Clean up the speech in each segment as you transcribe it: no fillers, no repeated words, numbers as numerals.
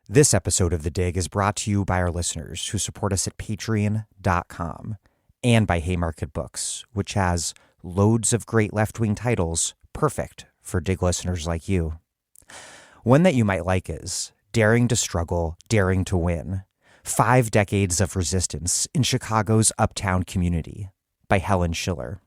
This episode of The Dig is brought to you by our listeners who support us at patreon.com and by Haymarket Books, which has loads of great left-wing titles perfect for Dig listeners like you. One that you might like is Daring to Struggle, Daring to Win: 5 Decades of Resistance in Chicago's Uptown Community by Helen Schiller.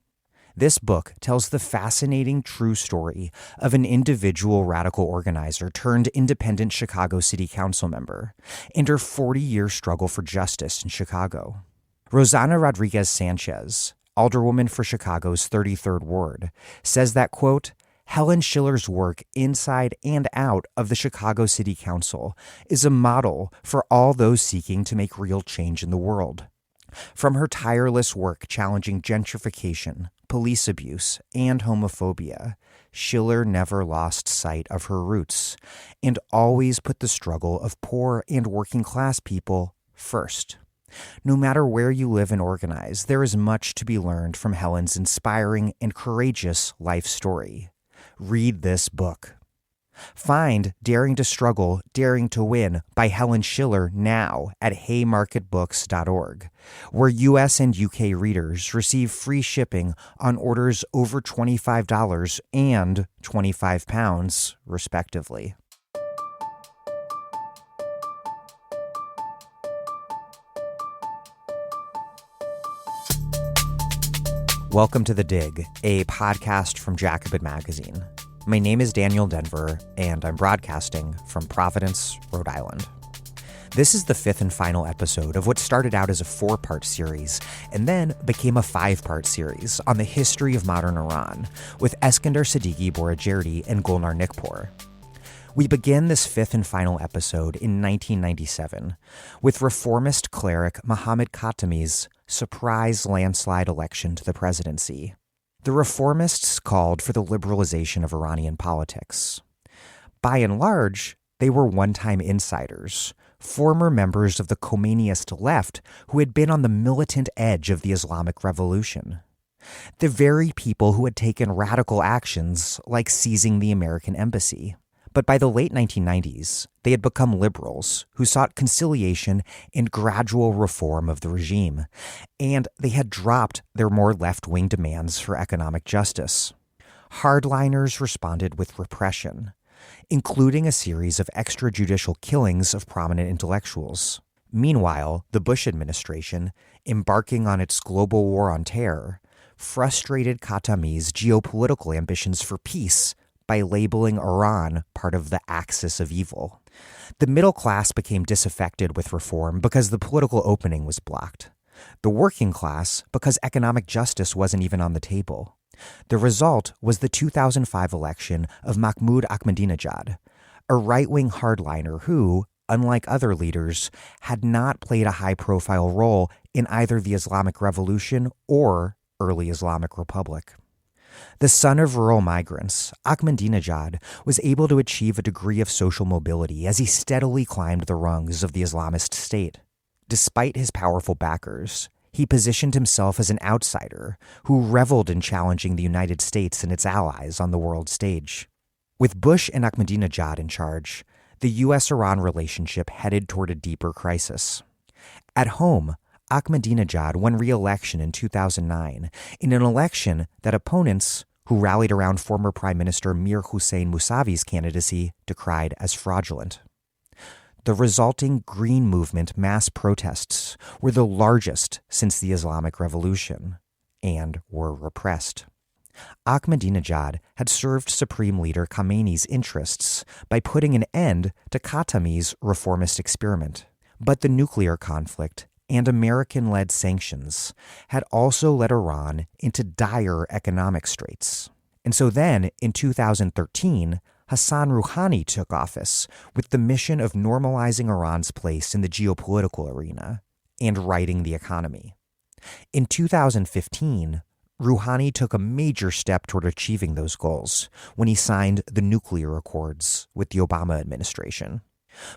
This book tells the fascinating true story of an individual radical organizer turned independent Chicago City Council member and her 40-year struggle for justice in Chicago. Rosanna Rodriguez Sanchez, alderwoman for Chicago's 33rd Ward, says that, quote, Helen Schiller's work inside and out of the Chicago City Council is a model for all those seeking to make real change in the world. From her tireless work challenging gentrification, police abuse, and homophobia, Schiller never lost sight of her roots and always put the struggle of poor and working class people first. No matter where you live and organize, there is much to be learned from Helen's inspiring and courageous life story. Read this book. Find Daring to Struggle, Daring to Win by Helen Schiller now at haymarketbooks.org, where U.S. and U.K. readers receive free shipping on orders over $25 and £25, respectively. Welcome to The Dig, a podcast from Jacobin Magazine. My name is Daniel Denver, and I'm broadcasting from Providence, Rhode Island. This is the 5th and final episode of what started out as a 4-part series and then became a 5-part series on the history of modern Iran with Eskandar Sadeghi-Boroujerdi and Golnar Nikpour. We begin this 5th and final episode in 1997 with reformist cleric Mohammad Khatami's surprise landslide election to the presidency. The reformists called for the liberalization of Iranian politics. By and large, they were one-time insiders, former members of the Khomeiniist left who had been on the militant edge of the Islamic Revolution. The very people who had taken radical actions like seizing the American embassy. But by the late 1990s, they had become liberals who sought conciliation and gradual reform of the regime, and they had dropped their more left-wing demands for economic justice. Hardliners responded with repression, including a series of extrajudicial killings of prominent intellectuals. Meanwhile, the Bush administration, embarking on its global war on terror, frustrated Khatami's geopolitical ambitions for peace by labeling Iran part of the axis of evil. The middle class became disaffected with reform because the political opening was blocked. The working class because economic justice wasn't even on the table. The result was the 2005 election of Mahmoud Ahmadinejad, a right-wing hardliner who, unlike other leaders, had not played a high-profile role in either the Islamic Revolution or early Islamic Republic. The son of rural migrants, Ahmadinejad was able to achieve a degree of social mobility as he steadily climbed the rungs of the Islamist state. Despite his powerful backers, he positioned himself as an outsider who reveled in challenging the United States and its allies on the world stage. With Bush and Ahmadinejad in charge, the U.S.-Iran relationship headed toward a deeper crisis. At home, Ahmadinejad won re-election in 2009 in an election that opponents, who rallied around former Prime Minister Mir Hossein Mousavi's candidacy, decried as fraudulent. The resulting Green Movement mass protests were the largest since the Islamic Revolution and were repressed. Ahmadinejad had served Supreme Leader Khamenei's interests by putting an end to Khatami's reformist experiment. But the nuclear conflict and American-led sanctions had also led Iran into dire economic straits. And so then, in 2013, Hassan Rouhani took office with the mission of normalizing Iran's place in the geopolitical arena and righting the economy. In 2015, Rouhani took a major step toward achieving those goals when he signed the nuclear accords with the Obama administration.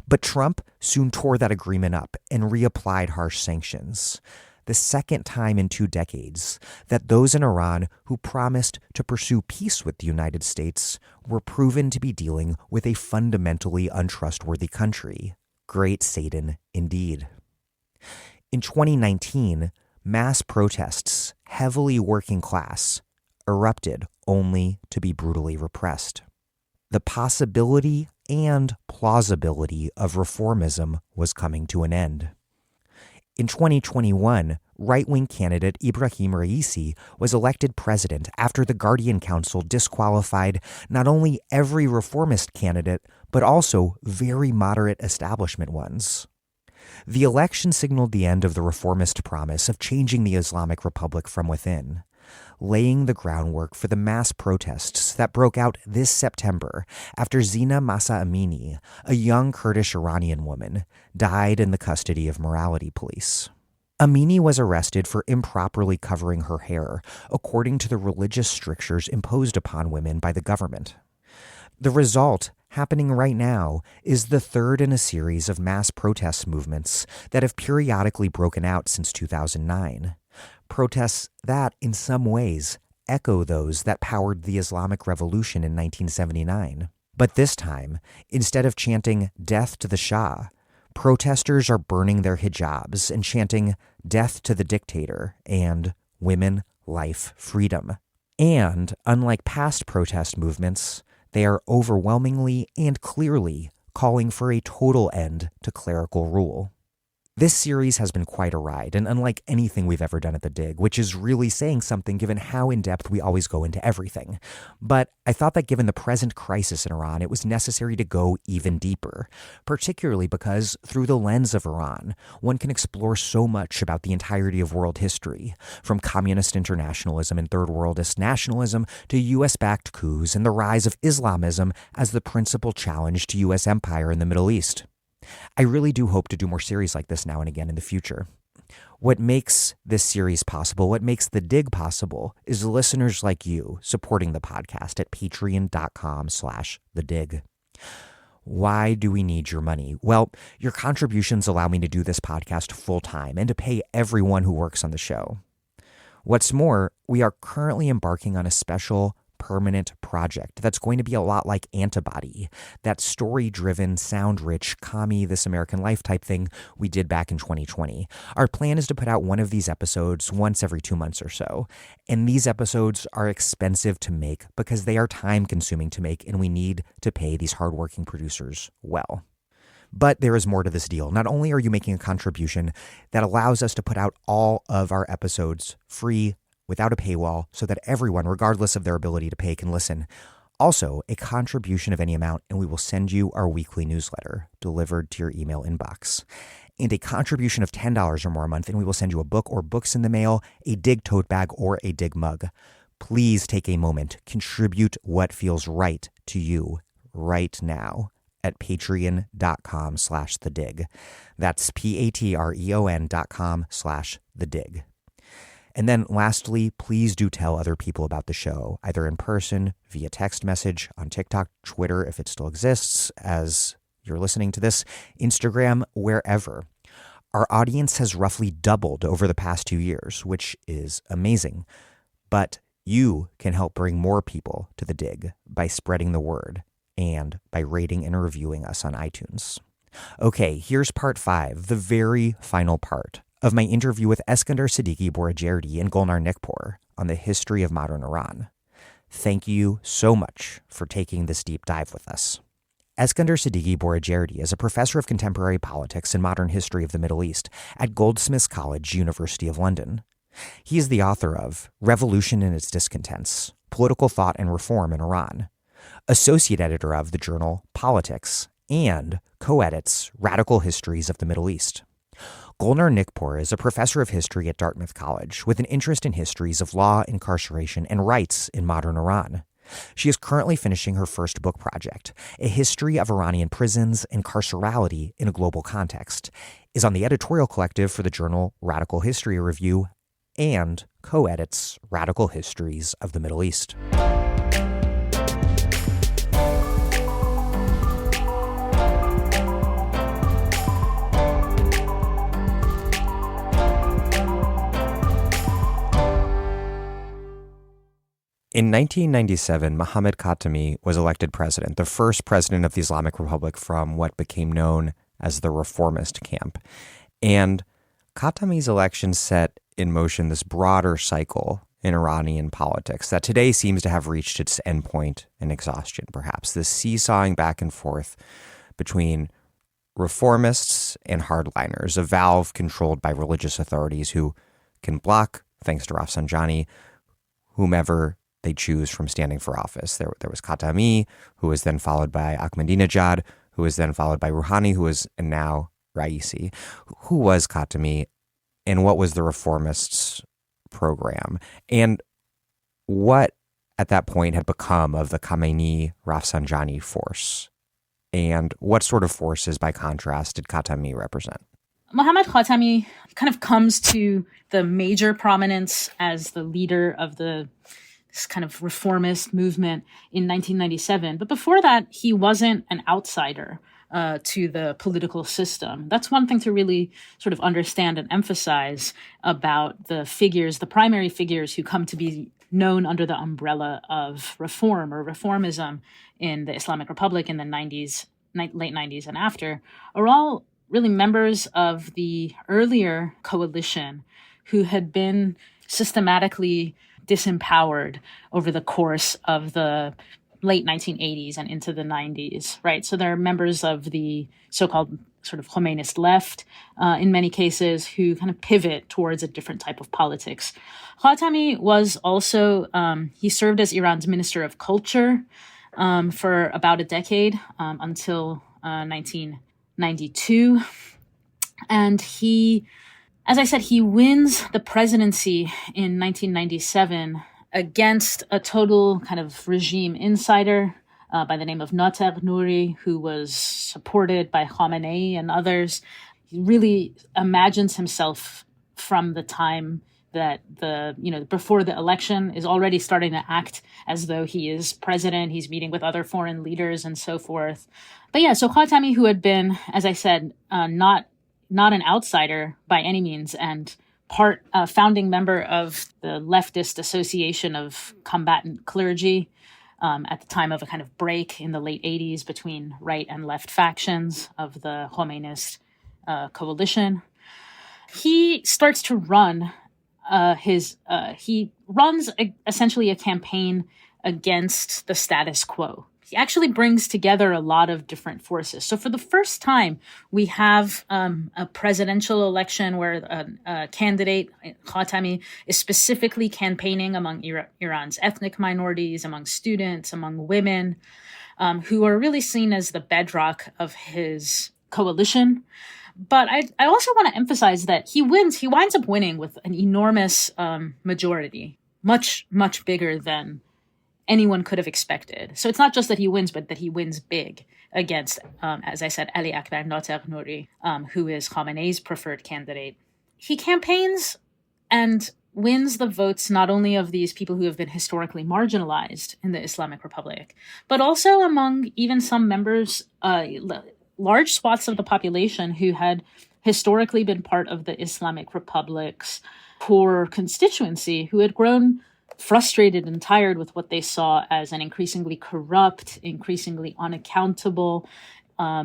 But Trump soon tore that agreement up and reapplied harsh sanctions, the second time in 2 decades that those in Iran who promised to pursue peace with the United States were proven to be dealing with a fundamentally untrustworthy country great Satan indeed. In 2019, mass protests, heavily working class, erupted only to be brutally repressed. The possibility and plausibility of reformism was coming to an end. In 2021, right-wing candidate Ebrahim Raisi was elected president after the Guardian Council disqualified not only every reformist candidate, but also very moderate establishment ones. The election signaled the end of the reformist promise of changing the Islamic Republic from within, laying the groundwork for the mass protests that broke out this September after Zhina Mahsa Amini, a young Kurdish Iranian woman, died in the custody of morality police. Amini was arrested for improperly covering her hair, according to the religious strictures imposed upon women by the government. The result, happening right now, is the third in a series of mass protest movements that have periodically broken out since 2009. Protests that, in some ways, echo those that powered the Islamic Revolution in 1979. But this time, instead of chanting "Death to the Shah," protesters are burning their hijabs and chanting "Death to the Dictator" and "Women, Life, Freedom." And, unlike past protest movements, they are overwhelmingly and clearly calling for a total end to clerical rule. This series has been quite a ride, and unlike anything we've ever done at The Dig, which is really saying something given how in-depth we always go into everything. But I thought that given the present crisis in Iran, it was necessary to go even deeper, particularly because, through the lens of Iran, one can explore so much about the entirety of world history, from communist internationalism and third worldist nationalism to U.S.-backed coups and the rise of Islamism as the principal challenge to U.S. empire in the Middle East. I really do hope to do more series like this now and again in the future. What makes this series possible, what makes The Dig possible, is listeners like you supporting the podcast at patreon.com/thedig. Why do we need your money? Well, your contributions allow me to do this podcast full-time and to pay everyone who works on the show. What's more, we are currently embarking on a special permanent project that's going to be a lot like Antibody, that story-driven, sound-rich, commie This American Life type thing we did back in 2020. Our plan is to put out one of these episodes once every 2 months or so, and these episodes are expensive to make because they are time-consuming to make, and we need to pay these hardworking producers well. But there is more to this deal. Not only are you making a contribution that allows us to put out all of our episodes free, without a paywall, so that everyone, regardless of their ability to pay, can listen. Also, a contribution of any amount, and we will send you our weekly newsletter delivered to your email inbox. And a contribution of $10 or more a month, and we will send you a book or books in the mail, a Dig tote bag, or a Dig mug. Please take a moment, contribute what feels right to you right now at patreon.com/thedig. That's patreon.com/thedig. And then lastly, please do tell other people about the show, either in person, via text message, on TikTok, Twitter, if it still exists, as you're listening to this, Instagram, wherever. Our audience has roughly doubled over the past 2 years, which is amazing. But you can help bring more people to The Dig by spreading the word and by rating and reviewing us on iTunes. Okay, here's part 5, the very final part of my interview with Eskandar Sadeghi-Boroujerdi and Golnar Nikpour on the history of modern Iran. Thank you so much for taking this deep dive with us. Eskandar Sadeghi-Boroujerdi is a professor of contemporary politics and modern history of the Middle East at Goldsmiths College, University of London. He is the author of Revolution and Its Discontents, Political Thought and Reform in Iran, associate editor of the journal Politics, and co-edits Radical Histories of the Middle East. Golnar Nikpour is a professor of history at Dartmouth College with an interest in histories of law, incarceration, and rights in modern Iran. She is currently finishing her first book project, A History of Iranian Prisons and Carcerality in a Global Context, is on the editorial collective for the journal Radical History Review, and co-edits Radical Histories of the Middle East. In 1997, Mohammad Khatami was elected president, the first president of the Islamic Republic from what became known as the reformist camp. And Khatami's election set in motion this broader cycle in Iranian politics that today seems to have reached its endpoint and exhaustion, perhaps. This seesawing back and forth between reformists and hardliners, a valve controlled by religious authorities who can block, thanks to Rafsanjani, whomever they choose from standing for office. There was Khatami, who was then followed by Ahmadinejad, who was then followed by Rouhani, and now Raisi. Who was Khatami, and what was the reformists' program? And what, at that point, had become of the Khamenei-Rafsanjani force? And what sort of forces, by contrast, did Khatami represent? Mohammad Khatami kind of comes to the major prominence as the leader of this kind of reformist movement in 1997. But before that, he wasn't an outsider to the political system. That's one thing to really sort of understand and emphasize about the primary figures who come to be known under the umbrella of reform or reformism in the Islamic Republic in the late 90s and after, are all really members of the earlier coalition who had been systematically disempowered over the course of the late 1980s and into the 90s, right? So they're members of the so-called sort of Khomeinist left, in many cases, who kind of pivot towards a different type of politics. Khatami was also, he served as Iran's Minister of Culture for about a decade, until 1992. And he, as I said, he wins the presidency in 1997 against a total kind of regime insider by the name of Nater Nouri, who was supported by Khamenei and others. He really imagines himself from the time that before the election is already starting to act as though he is president. He's meeting with other foreign leaders and so forth. But yeah, so Khatami, who had been, as I said, not an outsider by any means, and founding member of the leftist association of combatant clergy at the time of a kind of break in the late 80s between right and left factions of the Khomeinist coalition. He starts to run essentially a campaign against the status quo. He actually brings together a lot of different forces. So for the first time, we have a presidential election where a candidate, Khatami, is specifically campaigning among Iran's ethnic minorities, among students, among women, who are really seen as the bedrock of his coalition. But I also want to emphasize that he winds up winning with an enormous majority, much, much bigger than anyone could have expected. So it's not just that he wins, but that he wins big against, as I said, Ali Akbar Nater Nouri, who is Khamenei's preferred candidate. He campaigns and wins the votes not only of these people who have been historically marginalized in the Islamic Republic, but also among even some members, large swaths of the population who had historically been part of the Islamic Republic's core constituency, who had grown frustrated and tired with what they saw as an increasingly corrupt, increasingly unaccountable,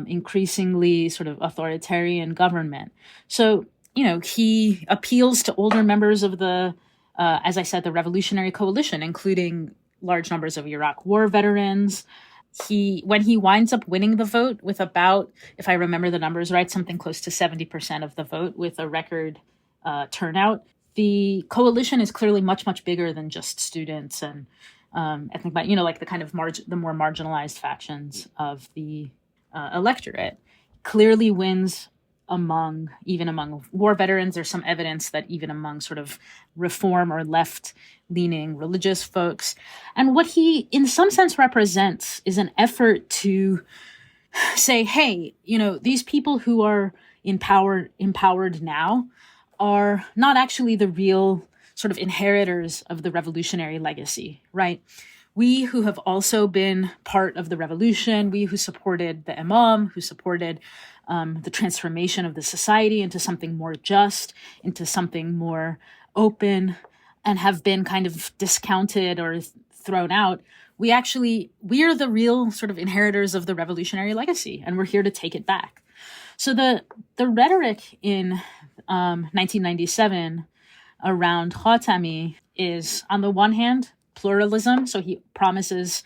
increasingly sort of authoritarian government. So, he appeals to older members of the, as I said, the revolutionary coalition, including large numbers of Iraq war veterans. When he winds up winning the vote with about, if I remember the numbers right, something close to 70% of the vote with a record turnout, the coalition is clearly much, much bigger than just students and ethnic, like the kind of the more marginalized factions of the electorate. Clearly wins even among war veterans. There's some evidence that even among sort of reform or left-leaning religious folks. And what he, in some sense, represents is an effort to say, hey, these people who are empowered now are not actually the real sort of inheritors of the revolutionary legacy, right? We who have also been part of the revolution, we who supported the Imam, who supported the transformation of the society into something more just, into something more open, and have been kind of discounted or thrown out, we are the real sort of inheritors of the revolutionary legacy, and we're here to take it back. So the rhetoric in 1997 around Khatami is, on the one hand, pluralism. So he promises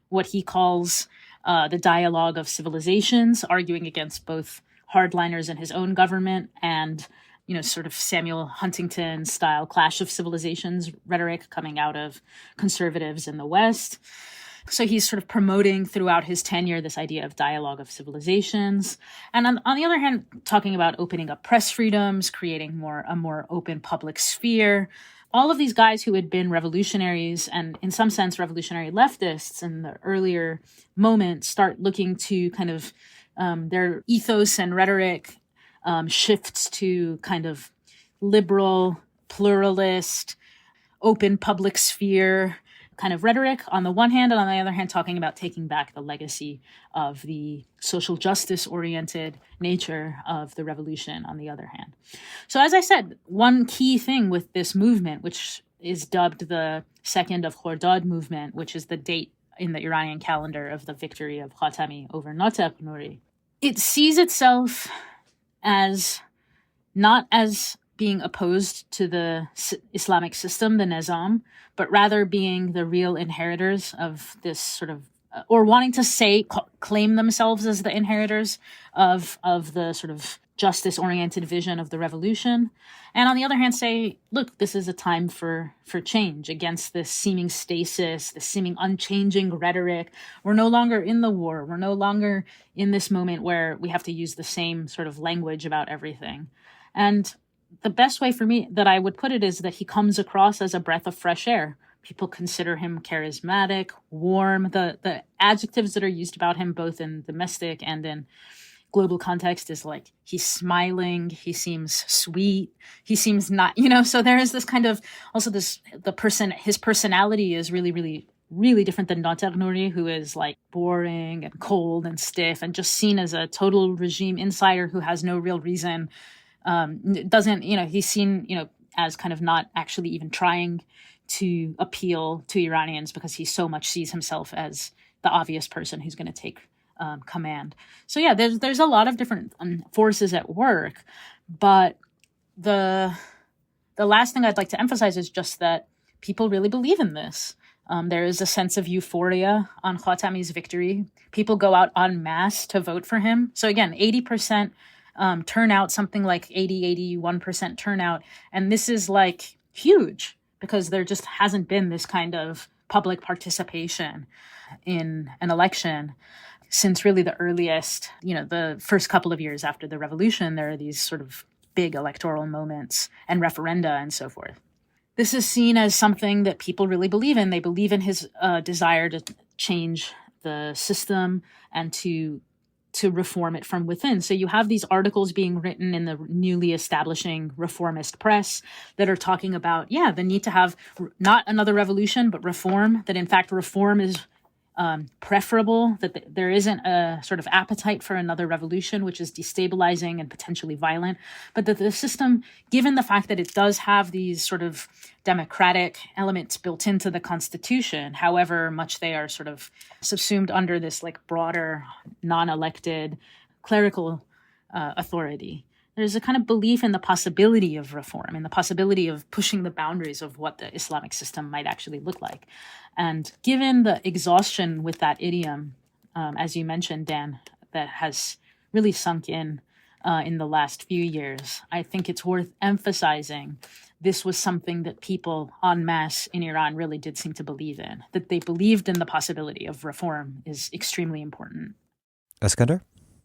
what he calls the dialogue of civilizations, arguing against both hardliners in his own government and, sort of Samuel Huntington style clash of civilizations rhetoric coming out of conservatives in the West. So he's sort of promoting throughout his tenure this idea of dialogue of civilizations. And on the other hand, talking about opening up press freedoms, creating a more open public sphere. All of these guys who had been revolutionaries and in some sense revolutionary leftists in the earlier moment start looking to kind of their ethos and rhetoric shifts to kind of liberal, pluralist, open public sphere kind of rhetoric on the one hand, and on the other hand, talking about taking back the legacy of the social justice oriented nature of the revolution on the other hand. So as I said, one key thing with this movement, which is dubbed the Second of Khordad movement, which is the date in the Iranian calendar of the victory of Khatami over Nataq Nouri, it sees itself as not as being opposed to the Islamic system, the Nizam, but rather being the real inheritors of this sort of, or wanting to claim themselves as the inheritors of the sort of justice-oriented vision of the revolution. And on the other hand, say, look, this is a time for change against this seeming stasis, this seeming unchanging rhetoric. We're no longer in the war. We're no longer in this moment where we have to use the same sort of language about everything. And the best way for me that I would put it is that he comes across as a breath of fresh air. People consider him charismatic, warm. The adjectives that are used about him, both in domestic and in global context, is like he's smiling, he seems sweet, he seems not, so there is this kind of also his personality is really, really, really different than Nataq Nouri, who is like boring and cold and stiff and just seen as a total regime insider who has no real reason. He's seen, as kind of not actually even trying to appeal to Iranians because he so much sees himself as the obvious person who's going to take command. So yeah, there's a lot of different forces at work, but the last thing I'd like to emphasize is just that people really believe in this. There is a sense of euphoria on Khatami's victory. People go out en masse to vote for him. So again, 80% turnout, something like 81% turnout. And this is like huge because there just hasn't been this kind of public participation in an election since really the earliest, the first couple of years after the revolution. There are these sort of big electoral moments and referenda and so forth. This is seen as something that people really believe in. They believe in his desire to change the system and to reform it from within. So you have these articles being written in the newly establishing reformist press that are talking about, the need to have not another revolution, but reform, that in fact reform is preferable, that there isn't a sort of appetite for another revolution, which is destabilizing and potentially violent, but that the system, given the fact that it does have these sort of democratic elements built into the constitution, however much they are sort of subsumed under this like broader, non-elected clerical authority, there's a kind of belief in the possibility of reform and the possibility of pushing the boundaries of what the Islamic system might actually look like. And given the exhaustion with that idiom, as you mentioned, Dan, that has really sunk in the last few years, I think it's worth emphasizing this was something that people en masse in Iran really did seem to believe in. That they believed in the possibility of reform is extremely important. Eskandar?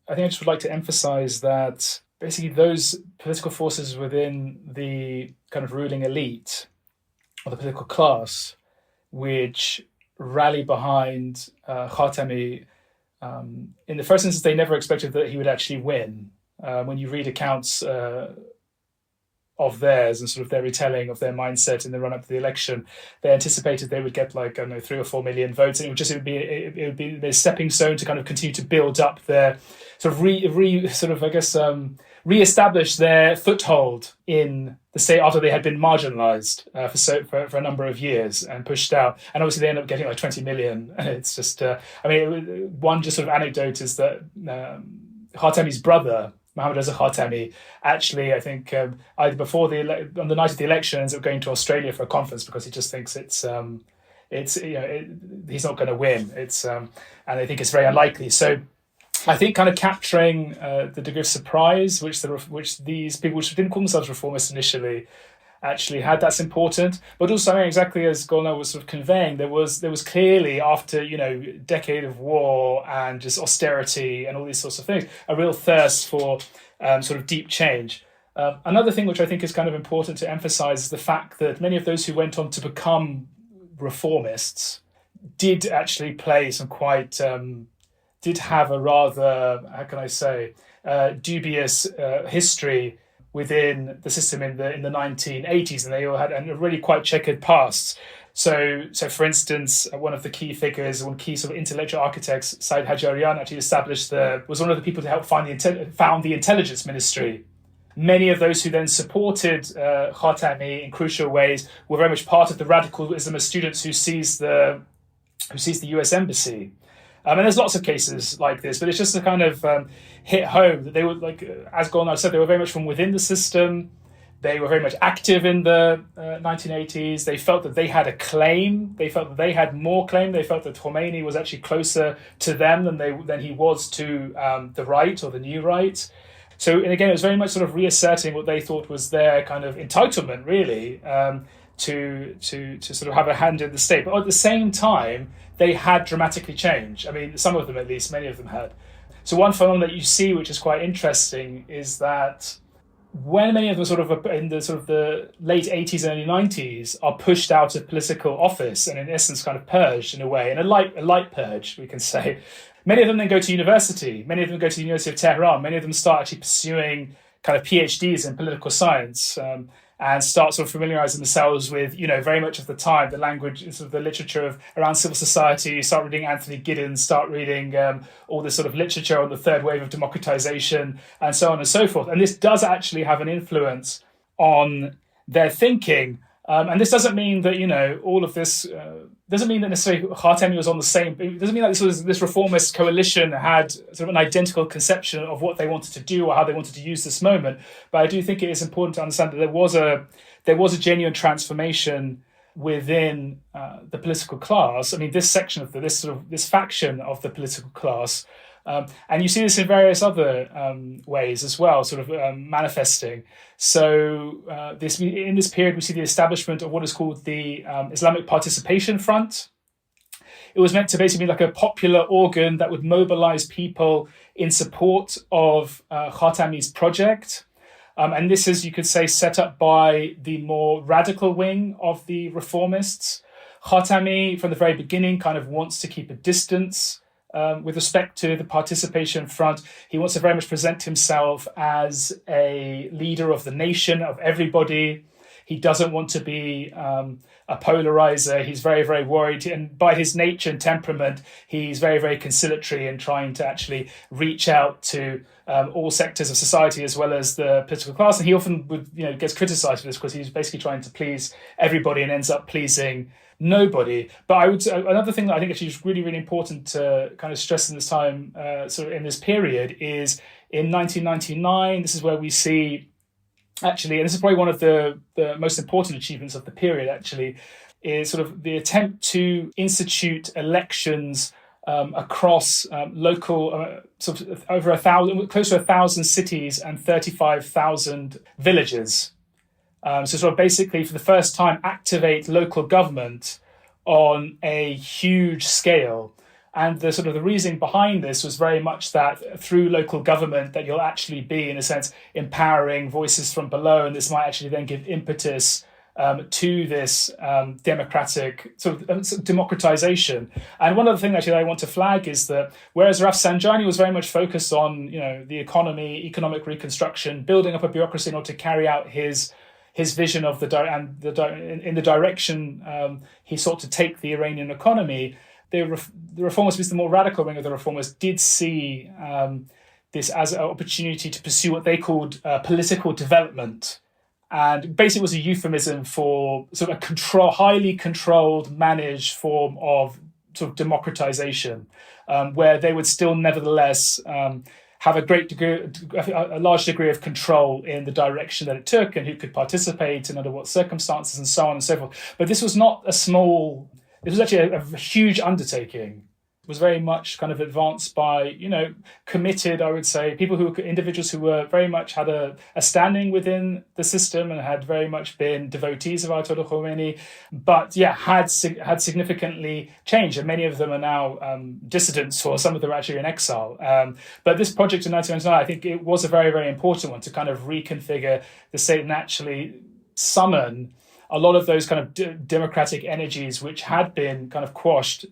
I think I just would like to emphasize that basically those political forces within the kind of ruling elite or the political class which rally behind Khatami, in the first instance, they never expected that he would actually win. When you read accounts of theirs and sort of their retelling of their mindset in the run-up to the election, they anticipated they would get like, 3 or 4 million votes, and it would be their stepping stone to kind of continue to build up their sort of re-establish their foothold in the state after they had been marginalized for a number of years and pushed out. And obviously they end up getting like 20 million. And it's just, one just sort of anecdote is that Khatami's brother Mohammad Khatami, actually, I think either before on the night of the election, ends up going to Australia for a conference because he just thinks he's not going to win. And I think it's very unlikely. So I think kind of capturing the degree of surprise which these people, which didn't call themselves reformists initially, actually had, that's important. But also, exactly as Golnar was sort of conveying, there was clearly, after a decade of war and just austerity and all these sorts of things, a real thirst for sort of deep change. Another thing which I think is kind of important to emphasize is the fact that many of those who went on to become reformists did actually play some quite did have a rather, how can I say, dubious history within the system in the 1980s, and they all had a really quite checkered past. So for instance, one of the key figures, one key sort of intellectual architects, Said Hajarian, actually was one of the people to help found the intelligence ministry. Many of those who then supported Khatami in crucial ways were very much part of the radical Islamist students who seized the US embassy. And there's lots of cases like this, but it's just to kind of hit home that they were, like, as Golnar said, they were very much from within the system. They were very much active in the 1980s. They felt that they had a claim. They felt that they had more claim. They felt that Khomeini was actually closer to them than he was to the right or the new right. So, and again, it was very much sort of reasserting what they thought was their kind of entitlement, really, to sort of have a hand in the state. But at the same time, they had dramatically changed. I mean, some of them at least, many of them had. So one phenomenon that you see, which is quite interesting, is that when many of them sort of in the sort of the late 80s and early 90s are pushed out of political office and in essence kind of purged in a way, and a light purge, we can say. Many of them then go to university. Many of them go to the University of Tehran. Many of them start actually pursuing kind of PhDs in political science, and start sort of familiarizing themselves with, very much of the time, the language, sort of the literature around civil society. Start reading Anthony Giddens, start reading all this sort of literature on the third wave of democratization, and so on and so forth. And this does actually have an influence on their thinking. And this doesn't mean that, all of this doesn't mean that necessarily Khatami was on the same. It doesn't mean that this reformist coalition had sort of an identical conception of what they wanted to do or how they wanted to use this moment. But I do think it is important to understand that there was a genuine transformation within the political class. I mean, this section of this faction of the political class. And you see this in various other ways as well, sort of manifesting. So in this period, we see the establishment of what is called the Islamic Participation Front. It was meant to basically be like a popular organ that would mobilize people in support of Khatami's project. And this is, you could say, set up by the more radical wing of the reformists. Khatami, from the very beginning, kind of wants to keep a distance with respect to the Participation Front. He wants to very much present himself as a leader of the nation, of everybody. He doesn't want to be a polarizer. He's very, very worried. And by his nature and temperament, he's very, very conciliatory in trying to actually reach out to all sectors of society as well as the political class. And he often gets criticized for this because he's basically trying to please everybody and ends up pleasing nobody. But I would say another thing that I think actually is really, really important to kind of stress in this time, sort of in this period, is in 1999. This is where we see, actually, and this is probably one of the most important achievements of the period, actually, is sort of the attempt to institute elections across local, sort of over 1,000, close to 1,000 cities and 35,000 villages. So sort of basically, for the first time, activate local government on a huge scale. And the reasoning behind this was very much that through local government that you'll actually be, in a sense, empowering voices from below. And this might actually then give impetus to this democratic sort of democratization. And one other thing actually that I want to flag is that whereas Rafsanjani was very much focused on, the economy, economic reconstruction, building up a bureaucracy in order to carry out his vision of in the direction he sought to take the Iranian economy, the reformists, the more radical wing of the reformists, did see this as an opportunity to pursue what they called political development. And basically it was a euphemism for sort of a highly controlled, managed form of sort of democratization, where they would still nevertheless have a large degree of control in the direction that it took and who could participate and under what circumstances and so on and so forth. But this was not this was actually a huge undertaking. It was very much kind of advanced by, committed, I would say, individuals who were very much had a standing within the system and had very much been devotees of Ayatollah Khomeini, but had significantly changed. And many of them are now dissidents, or some of them are actually in exile. But this project in 1999, I think it was a very, very important one to kind of reconfigure the state and actually summon a lot of those kind of democratic energies which had been kind of quashed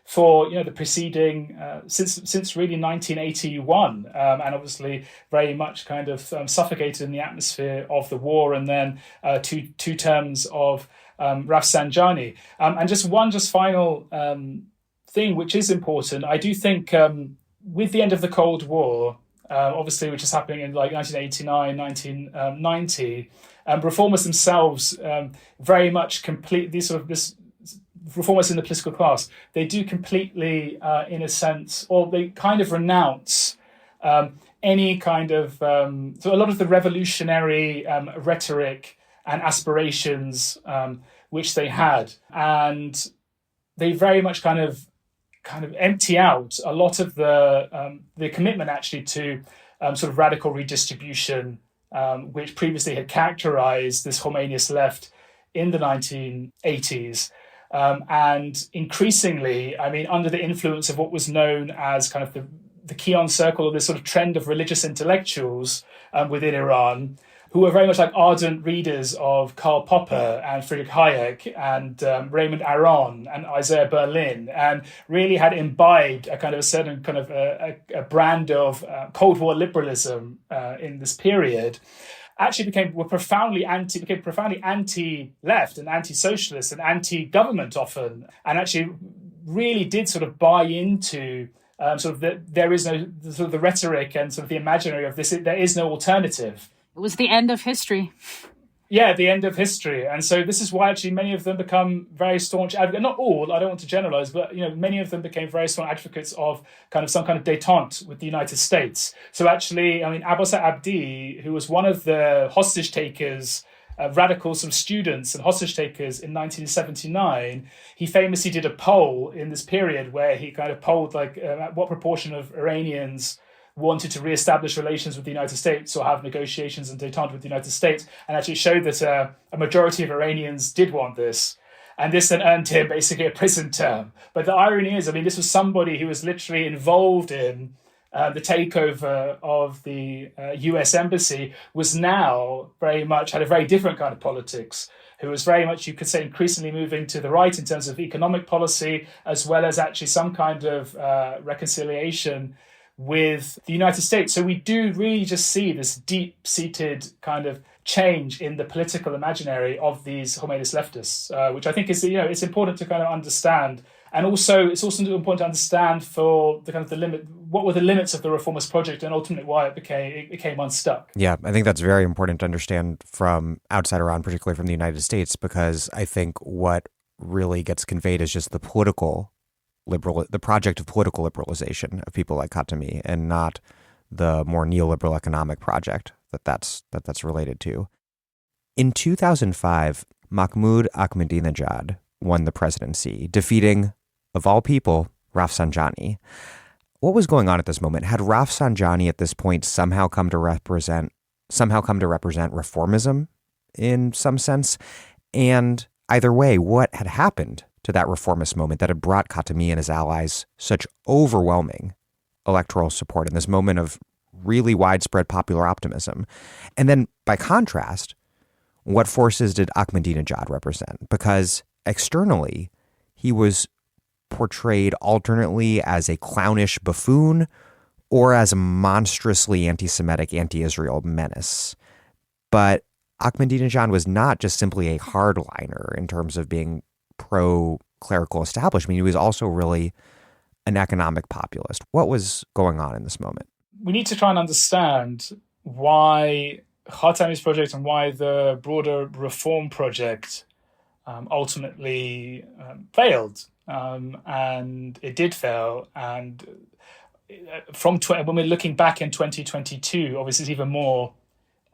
for the preceding since really 1981, and obviously very much kind of suffocated in the atmosphere of the war, and then two terms of Rafsanjani. And just final thing which is important, I do think with the end of the Cold War, obviously which is happening in like 1989, 1990, reformers themselves very much complete these sort of this. Reformers in the political class, they do completely, in a sense, or they kind of renounce any kind of, so a lot of the revolutionary rhetoric and aspirations which they had. And they very much kind of empty out a lot of the commitment actually to sort of radical redistribution, which previously had characterized this Khomeiniist left in the 1980s. And increasingly, under the influence of what was known as kind of the Kion Circle, or this sort of trend of religious intellectuals within Iran, who were very much like ardent readers of Karl Popper and Friedrich Hayek and Raymond Aron and Isaiah Berlin, and really had imbibed a kind of a certain kind of a brand of Cold War liberalism in this period. Actually became profoundly anti-left and anti-socialist and anti-government often, and actually really did sort of buy into there is no sort of the rhetoric and sort of the imaginary of this. There is no alternative. It was the end of history. Yeah, the end of history. And so this is why actually many of them become very staunch advocates. Not all, I don't want to generalize, but many of them became very staunch advocates of kind of some kind of détente with the United States. So actually, Abbas Abdi, who was one of the hostage takers, radical some students and hostage takers in 1979, he famously did a poll in this period where he kind of polled what proportion of Iranians wanted to reestablish relations with the United States or have negotiations and détente with the United States, and actually showed that a majority of Iranians did want this. And this then earned him basically a prison term. But the irony is, this was somebody who was literally involved in the takeover of the US embassy, was now very much had a very different kind of politics, who was very much, you could say, increasingly moving to the right in terms of economic policy, as well as actually some kind of reconciliation with the United States. So we do really just see this deep-seated kind of change in the political imaginary of these Khomeinist leftists, which I think is, it's important to kind of understand. And also, it's also important to understand for the kind of the limit, what were the limits of the reformist project and ultimately why it became unstuck. Yeah, I think that's very important to understand from outside Iran, particularly from the United States, because I think what really gets conveyed is just the project of political liberalization of people like Khatami, and not the more neoliberal economic project that's related to. In 2005, Mahmoud Ahmadinejad won the presidency, defeating, of all people, Rafsanjani. What was going on at this moment? Had Rafsanjani at this point somehow come to represent reformism in some sense? And either way, what had happened to that reformist moment that had brought Khatami and his allies such overwhelming electoral support in this moment of really widespread popular optimism? And then, by contrast, what forces did Ahmadinejad represent? Because externally, he was portrayed alternately as a clownish buffoon or as a monstrously anti-Semitic, anti-Israel menace. But Ahmadinejad was not just simply a hardliner in terms of being pro-clerical establishment. He was also really an economic populist. What was going on in this moment? We need to try and understand why Khatami's project and why the broader reform project ultimately failed. And it did fail. And when we're looking back in 2022, obviously it's even more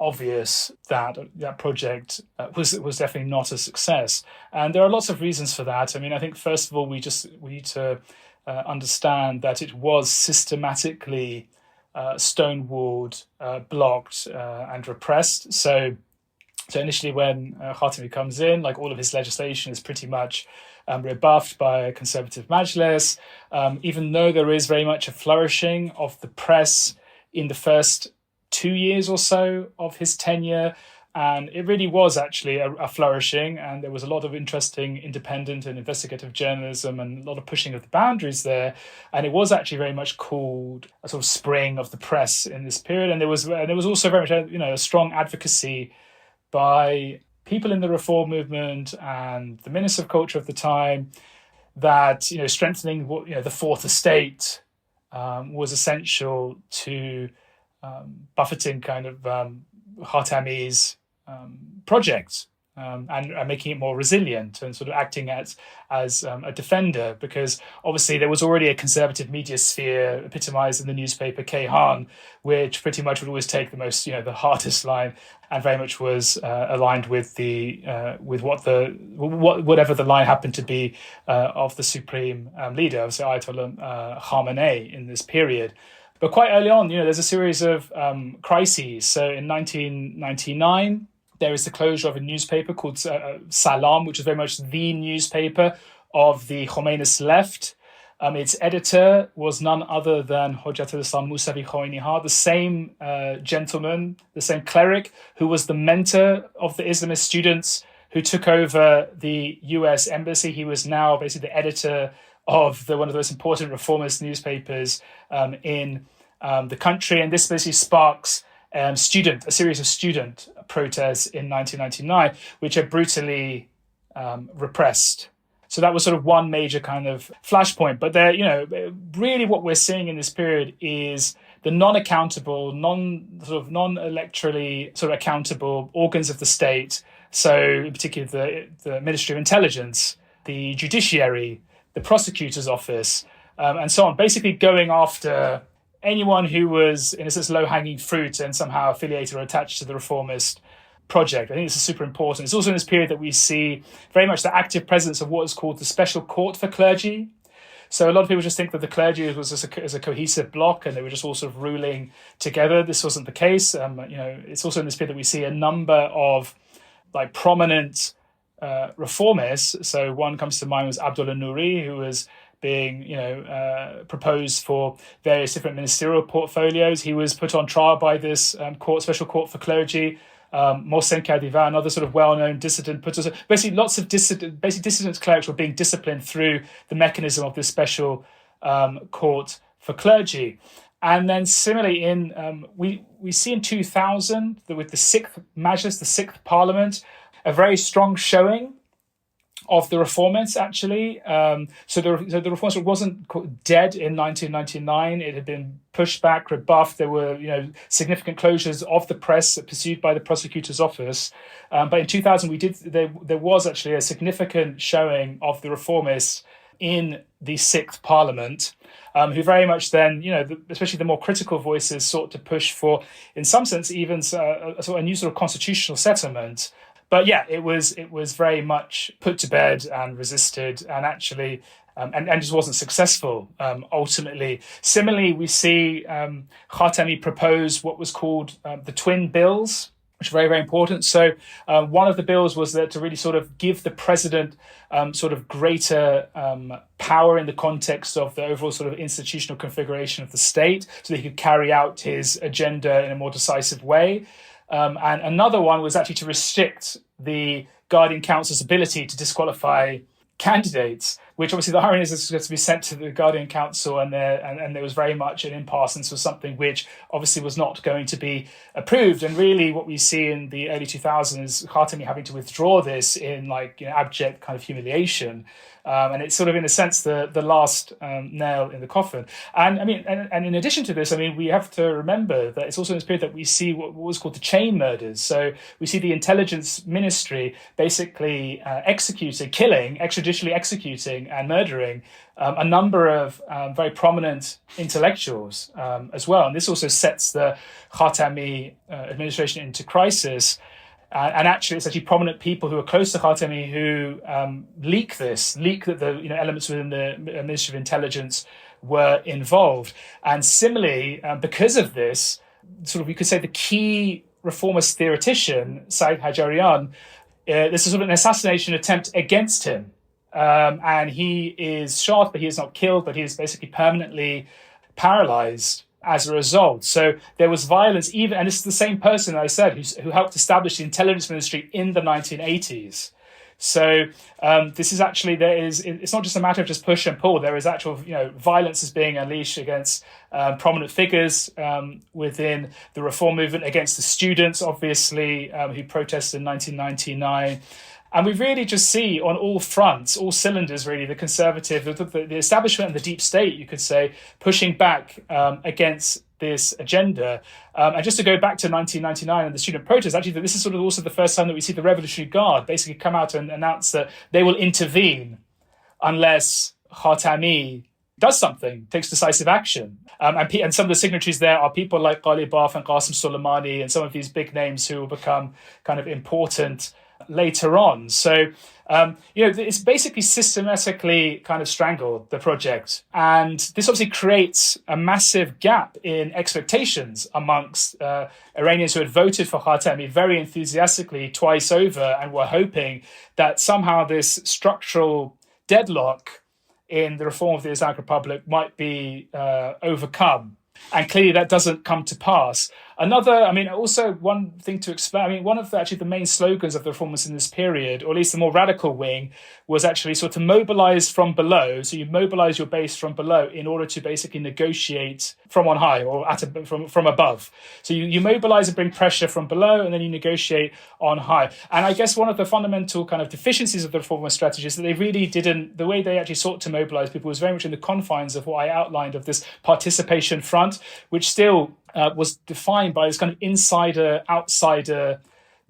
obvious that that project was definitely not a success. And there are lots of reasons for that. I mean, I think first of all, we need to understand that it was systematically stonewalled, blocked, and repressed. So initially when Khatami comes in, like all of his legislation is pretty much rebuffed by a conservative majlis, even though there is very much a flourishing of the press in the first 2 years or so of his tenure. And it really was actually a flourishing, and there was a lot of interesting independent and investigative journalism and a lot of pushing of the boundaries there. And it was actually very much called a sort of spring of the press in this period. And there was also very much a strong advocacy by people in the reform movement and the minister of culture of the time that strengthening the fourth estate was essential to buffeting kind of Khatami's project and making it more resilient and sort of acting as a defender, because obviously there was already a conservative media sphere epitomized in the newspaper Kayhan, which pretty much would always take the most the hardest line, and very much was aligned with whatever the line happened to be of the supreme leader, so Ayatollah Khamenei in this period. But quite early on, there's a series of crises. So in 1999, there is the closure of a newspaper called Salam, which is very much the newspaper of the Khomeinist left. Its editor was none other than Hojjatul Islam Musavi Khomeini, the same gentleman, the same cleric who was the mentor of the Islamist students who took over the US embassy. He was now basically the editor of one of the most important reformist newspapers in the country. And this basically sparks a series of student protests in 1999, which are brutally repressed. So that was sort of one major kind of flashpoint. But there, really what we're seeing in this period is the non-accountable, non-electorally sort of accountable organs of the state. So in particular, the Ministry of Intelligence, the judiciary, the prosecutor's office, and so on, basically going after anyone who was, in a sense, low-hanging fruit and somehow affiliated or attached to the reformist project. I think this is super important. It's also in this period that we see very much the active presence of what is called the Special Court for Clergy. So a lot of people just think that the clergy was just as a cohesive bloc and they were just all sort of ruling together. This wasn't the case. It's also in this period that we see a number of prominent reformists. So one comes to mind was Abdullah Nouri, who was being proposed for various different ministerial portfolios. He was put on trial by this Special Court for Clergy. Mohsen Kadiva, another sort of well-known dissident, basically lots of dissident clerics were being disciplined through the mechanism of this Special Court for Clergy. And then similarly, we see in 2000 that with the sixth Majlis, the sixth Parliament, a very strong showing of the reformists, actually. So the reformists wasn't dead in 1999. It had been pushed back, rebuffed. There were significant closures of the press pursued by the prosecutor's office. But in 2000, there was actually a significant showing of the reformists in the sixth Parliament, who very much then, especially the more critical voices, sought to push for, in some sense, even a new sort of constitutional settlement. But yeah, it was very much put to bed and resisted, and actually, and just wasn't successful ultimately. Similarly, we see Khatami propose what was called the twin bills, which are very, very important. So one of the bills was that to really sort of give the president sort of greater power in the context of the overall sort of institutional configuration of the state, so that he could carry out his agenda in a more decisive way. And another one was actually to restrict the Guardian Council's ability to disqualify candidates, which obviously the irony is this was to be sent to the Guardian Council, and there was very much an impasse, and this was something which obviously was not going to be approved. And really what we see in the early 2000s is Khatami having to withdraw this in abject kind of humiliation. And it's sort of, in a sense, the last nail in the coffin. And I mean, and in addition to this, I mean, we have to remember that it's also in this period that we see what was called the chain murders. So we see the intelligence ministry basically extrajudicially executing and murdering a number of very prominent intellectuals as well. And this also sets the Khatami administration into crisis. And actually, it's actually prominent people who are close to Khatami who leak that the elements within the Ministry of Intelligence were involved. And similarly, because of this, sort of, you could say the key reformist theoretician, Said Hajarian, there's a sort of an assassination attempt against him. And he is shot, but he is not killed, but he is basically permanently paralyzed as a result. So there was violence, even, and this is the same person I said who helped establish the intelligence ministry in the 1980s. So this is actually, it's not just a matter of just push and pull. There is actual, violence is being unleashed against prominent figures within the reform movement, against the students, obviously, who protested in 1999. And we really just see on all fronts, all cylinders, really, the conservative, the establishment and the deep state, you could say, pushing back against this agenda. And just to go back to 1999 and the student protests, actually, this is sort of also the first time that we see the Revolutionary Guard basically come out and announce that they will intervene unless Khatami does something, takes decisive action. And some of the signatories there are people like Ghalibaf and Qasim Soleimani and some of these big names who will become kind of important later on. So, it's basically systematically kind of strangled the project. And this obviously creates a massive gap in expectations amongst Iranians who had voted for Khatami very enthusiastically twice over and were hoping that somehow this structural deadlock in the reform of the Islamic Republic might be overcome. And clearly that doesn't come to pass. Also one thing to explain, one of the main slogans of the reformists in this period, or at least the more radical wing, was actually sort of mobilize from below. So you mobilize your base from below in order to basically negotiate from on high or from above. So you mobilize and bring pressure from below and then you negotiate on high. And I guess one of the fundamental kind of deficiencies of the reformist strategy is that they really didn't, the way they actually sought to mobilize people was very much in the confines of what I outlined of this participation front, which still was defined by this kind of insider-outsider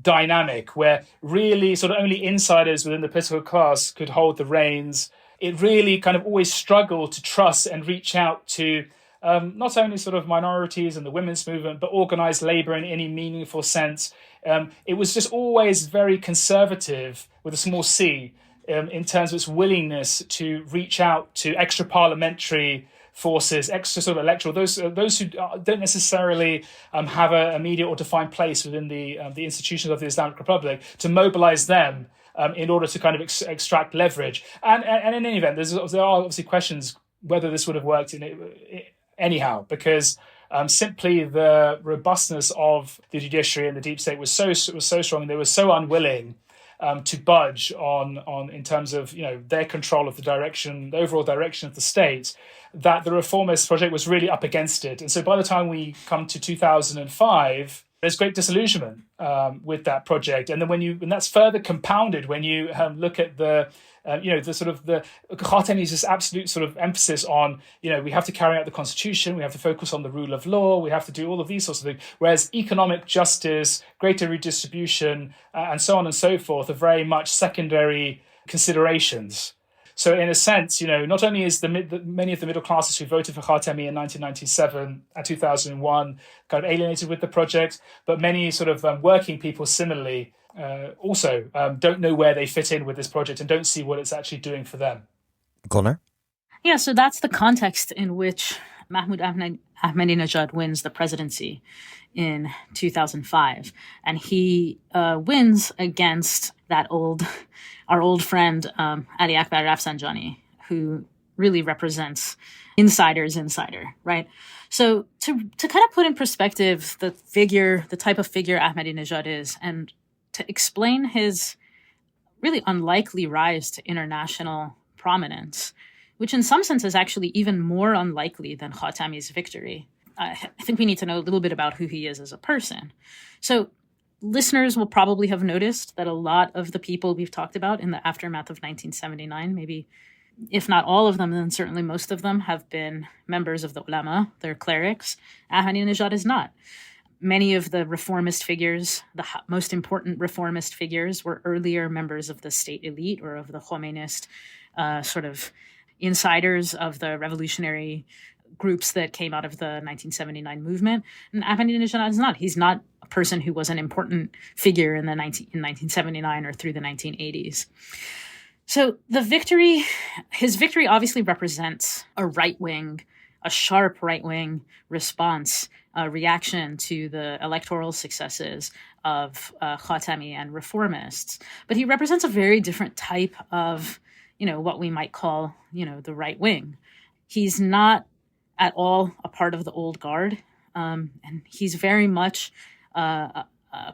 dynamic where really sort of only insiders within the political class could hold the reins. It really kind of always struggled to trust and reach out to not only sort of minorities and the women's movement, but organized labor in any meaningful sense. It was just always very conservative with a small c in terms of its willingness to reach out to extra parliamentary forces, extra sort of electoral, those who don't necessarily have an immediate or defined place within the institutions of the Islamic Republic, to mobilize them in order to kind of extract leverage. And in any event, there are obviously questions whether this would have worked anyhow, because simply the robustness of the judiciary and the deep state was so strong, and they were so unwilling to budge on in terms of their control of the overall direction of the state, that the reformist project was really up against it. And so by the time we come to 2005, there's great disillusionment with that project. And then when that's further compounded when you look at the Khatami's this absolute sort of emphasis on, we have to carry out the constitution, we have to focus on the rule of law, we have to do all of these sorts of things, whereas economic justice, greater redistribution, and so on and so forth are very much secondary considerations. So in a sense, not only is many of the middle classes who voted for Khatami in 1997 and 2001 kind of alienated with the project, but many sort of working people similarly also don't know where they fit in with this project and don't see what it's actually doing for them. Golnar? Yeah, so that's the context in which Mahmoud Ahmadinejad wins the presidency in 2005. And he wins against our old friend, Ali Akbar Rafsanjani, who really represents insider, right? So to kind of put in perspective the type of figure Ahmadinejad is, and to explain his really unlikely rise to international prominence, which in some sense is actually even more unlikely than Khatami's victory, I think we need to know a little bit about who he is as a person. So listeners will probably have noticed that a lot of the people we've talked about in the aftermath of 1979, maybe if not all of them, then certainly most of them have been members of the ulama, they're clerics. Ahmadinejad is not. Many of the reformist figures, the most important reformist figures, were earlier members of the state elite or of the Khomeinist sort of insiders of the revolutionary groups that came out of the 1979 movement. And Ahmadinejad is not. He's not a person who was an important figure in 1979 or through the 1980s. So his victory obviously represents a sharp right-wing response, reaction to the electoral successes of Khatami and reformists. But he represents a very different type of, what we might call, the right wing. He's not at all a part of the old guard. And he's very much a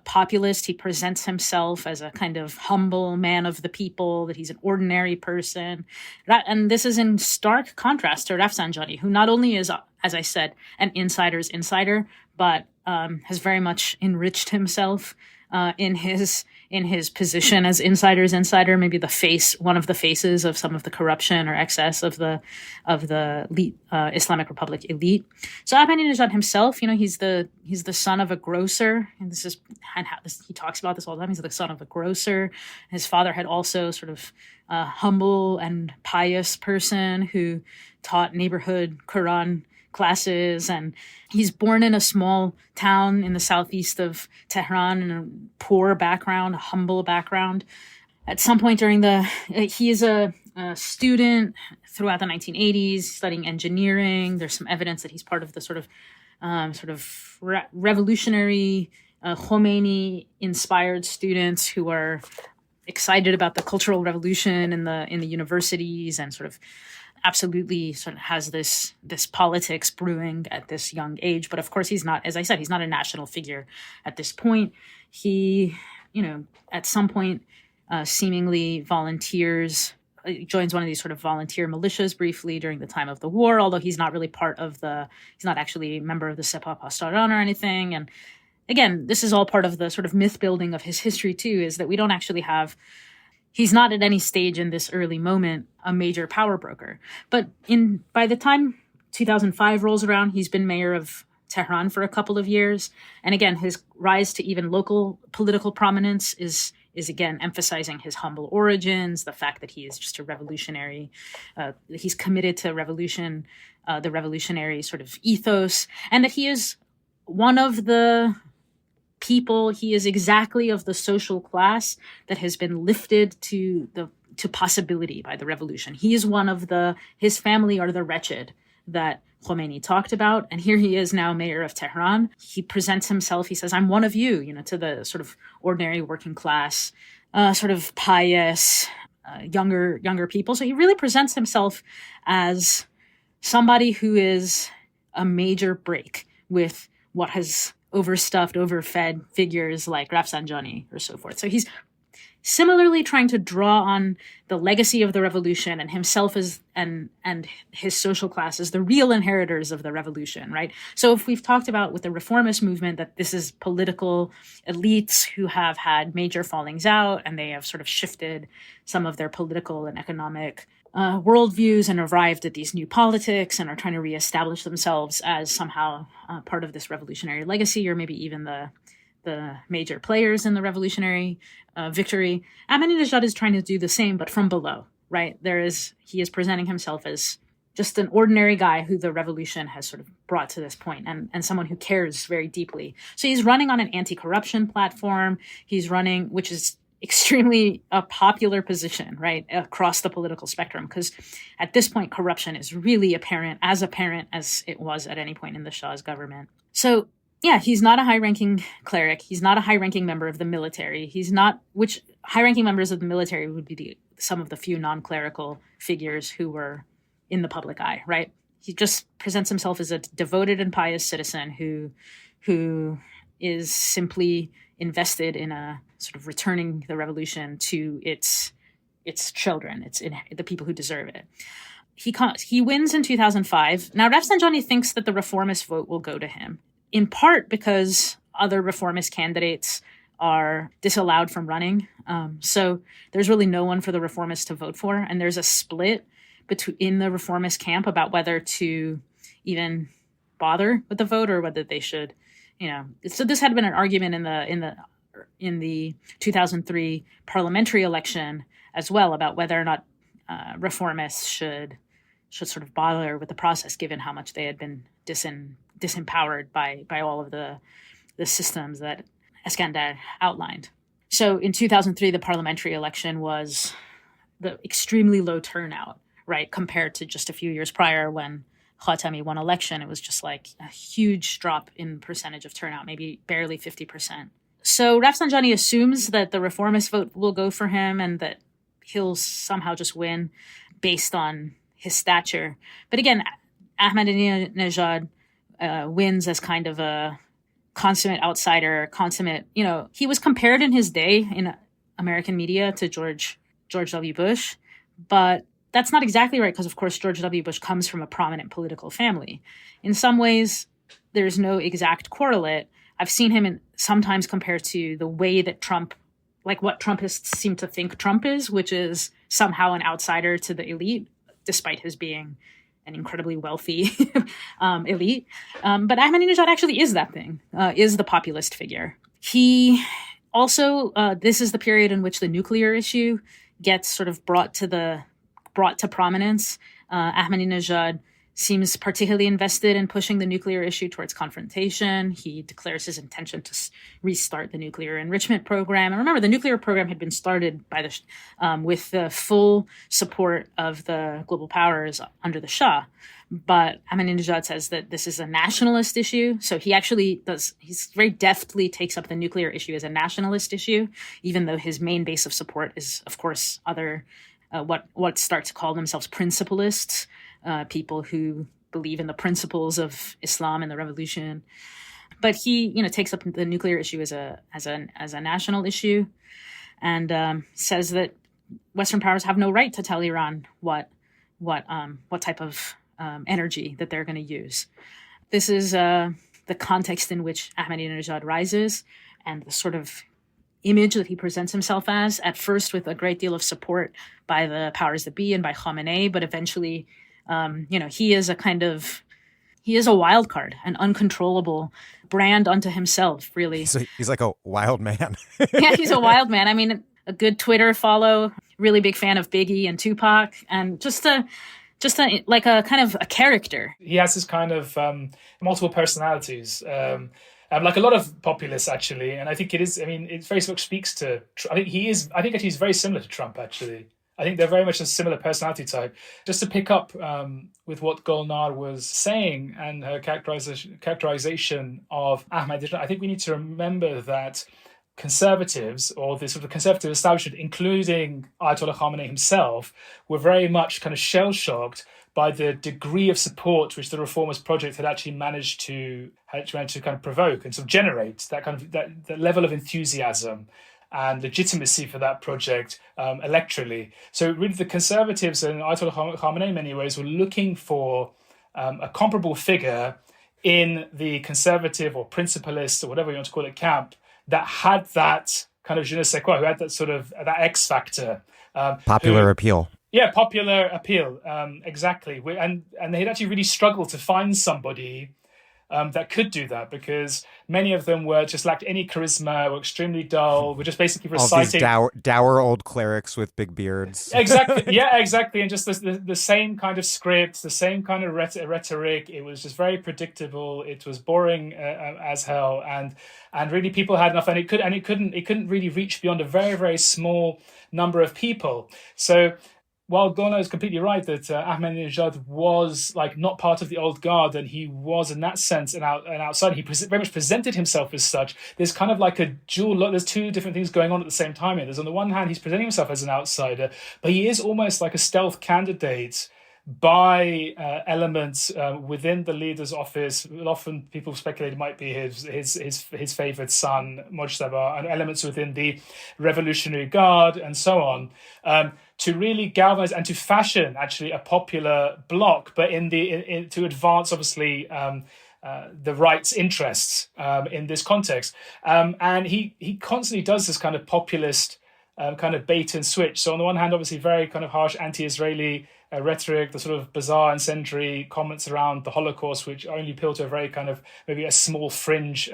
populist. He presents himself as a kind of humble man of the people, that he's an ordinary person. And this is in stark contrast to Rafsanjani, who not only is, as I said, an insider's insider, but has very much enriched himself in his position as insider's insider, maybe one of the faces of some of the corruption or excess of the elite, Islamic Republic elite. So Ahmadinejad himself, he's the son of a grocer, and he talks about this all the time. He's the son of a grocer. His father had also sort of a humble and pious person who taught neighborhood Quran classes, and he's born in a small town in the southeast of Tehran in a poor background, a humble background. At some point he is a student throughout the 1980s, studying engineering. There's some evidence that he's part of the sort of revolutionary Khomeini-inspired students who are excited about the Cultural Revolution in the universities, and sort of absolutely sort of has this politics brewing at this young age. But of course, he's not, as I said, he's not a national figure at this point. He, at some point, seemingly joins one of these sort of volunteer militias briefly during the time of the war, although he's not really he's not actually a member of the Sepah Pastaran or anything. And again, this is all part of the sort of myth building of his history too, is that we don't actually he's not at any stage in this early moment a major power broker. But by the time 2005 rolls around, he's been mayor of Tehran for a couple of years. And again, his rise to even local political prominence is again emphasizing his humble origins, the fact that he is just a revolutionary, he's committed to revolution, the revolutionary sort of ethos, and that he is one of the people, he is exactly of the social class that has been lifted to possibility by the revolution. He is one of his family are the wretched that Khomeini talked about. And here he is now mayor of Tehran. He presents himself, he says, I'm one of you, to the sort of ordinary working class, sort of pious, younger people. So he really presents himself as somebody who is a major break with what has overstuffed, overfed figures like Rafsanjani or so forth. So he's similarly trying to draw on the legacy of the revolution and himself and his social class as the real inheritors of the revolution, right? So if we've talked about with the reformist movement that this is political elites who have had major fallings out and they have sort of shifted some of their political and economic worldviews and arrived at these new politics and are trying to reestablish themselves as somehow part of this revolutionary legacy, or maybe even the major players in the revolutionary victory. Ahmadinejad is trying to do the same, but from below, right? He is presenting himself as just an ordinary guy who the revolution has sort of brought to this point, and someone who cares very deeply. So he's running on an anti-corruption platform. He's running, which is extremely a popular position, right, across the political spectrum, because at this point, corruption is really apparent as it was at any point in the Shah's government. So yeah, he's not a high-ranking cleric. He's not a high-ranking member of the military. Which high-ranking members of the military would be some of the few non-clerical figures who were in the public eye, right? He just presents himself as a devoted and pious citizen who is simply invested in a sort of returning the revolution to its children, the people who deserve it. He wins in 2005. Now, Rafsanjani thinks that the reformist vote will go to him, in part because other reformist candidates are disallowed from running. So there's really no one for the reformists to vote for. And there's a split in the reformist camp about whether to even bother with the vote or whether they should, So this had been an argument in the 2003 parliamentary election as well about whether or not reformists should sort of bother with the process, given how much they had been disempowered by all of the systems that Eskandar outlined. So in 2003, the parliamentary election was the extremely low turnout, right, compared to just a few years prior when Khatami won election. It was just like a huge drop in percentage of turnout, maybe barely 50%. So Rafsanjani assumes that the reformist vote will go for him and that he'll somehow just win based on his stature. But again, Ahmadinejad wins as kind of a consummate outsider, he was compared in his day in American media to George W. Bush, but that's not exactly right because, of course, George W. Bush comes from a prominent political family. In some ways, there's no exact correlate. I've seen him sometimes compared to the way that Trump, like what Trumpists seem to think Trump is, which is somehow an outsider to the elite, despite his being an incredibly wealthy elite. But Ahmadinejad actually is that thing, is the populist figure. He also, this is the period in which the nuclear issue gets sort of brought to prominence. Ahmadinejad seems particularly invested in pushing the nuclear issue towards confrontation. He declares his intention to restart the nuclear enrichment program. And remember, the nuclear program had been started by with the full support of the global powers under the Shah. But Ahmadinejad says that this is a nationalist issue. So he very deftly takes up the nuclear issue as a nationalist issue, even though his main base of support is, of course, other what start to call themselves principalists, people who believe in the principles of Islam and the revolution. But he, takes up the nuclear issue as a national issue, and says that Western powers have no right to tell Iran what type of energy that they're going to use. This is the context in which Ahmadinejad rises, and the sort of image that he presents himself as, at first with a great deal of support by the powers that be and by Khamenei, but eventually, he is a wild card, an uncontrollable brand unto himself, really. He's like a wild man. Yeah, he's a wild man. I mean, a good Twitter follow, really big fan of Biggie and Tupac, and just a kind of a character. He has this kind of multiple personalities. Like a lot of populists, actually, and I think it very much speaks to. I think actually he's very similar to Trump. Actually, I think they're very much a similar personality type. Just to pick up with what Golnar was saying and her characterization of Ahmadinejad, I think we need to remember that conservatives, or the sort of conservative establishment, including Ayatollah Khamenei himself, were very much kind of shell-shocked by the degree of support which the reformist project had actually managed to kind of provoke and sort of generate, that level of enthusiasm and legitimacy for that project electorally. So really the conservatives and Ayatollah Khamenei in many ways were looking for a comparable figure in the conservative or principalist or whatever you want to call it camp that had that kind of je ne sais quoi, who had that sort of that X factor. Popular appeal. Yeah, popular appeal, exactly. And they had actually really struggled to find somebody that could do that, because many of them just lacked any charisma, were extremely dull, were just basically reciting... All these dour old clerics with big beards. Exactly, yeah, exactly. And just the same kind of script, the same kind of rhetoric. It was just very predictable. It was boring as hell. And really people had enough, and it couldn't really reach beyond a very, very small number of people. So while Golnar is completely right that Ahmadinejad was not part of the old guard, and he was in that sense an outsider, he very much presented himself as such. There's kind of like a dual. There's two different things going on at the same time here. There's on the one hand he's presenting himself as an outsider, but he is almost like a stealth candidate by elements within the leader's office. Often people speculate it might be his favorite son Mojtaba, and elements within the Revolutionary Guard and so on, to really galvanize and to fashion actually a popular bloc, but to advance obviously the right's interests in this context. And he constantly does this kind of populist kind of bait and switch. So on the one hand, obviously very kind of harsh anti-Israeli rhetoric, the sort of bizarre incendiary comments around the Holocaust, which only appeal to a very kind of maybe a small fringe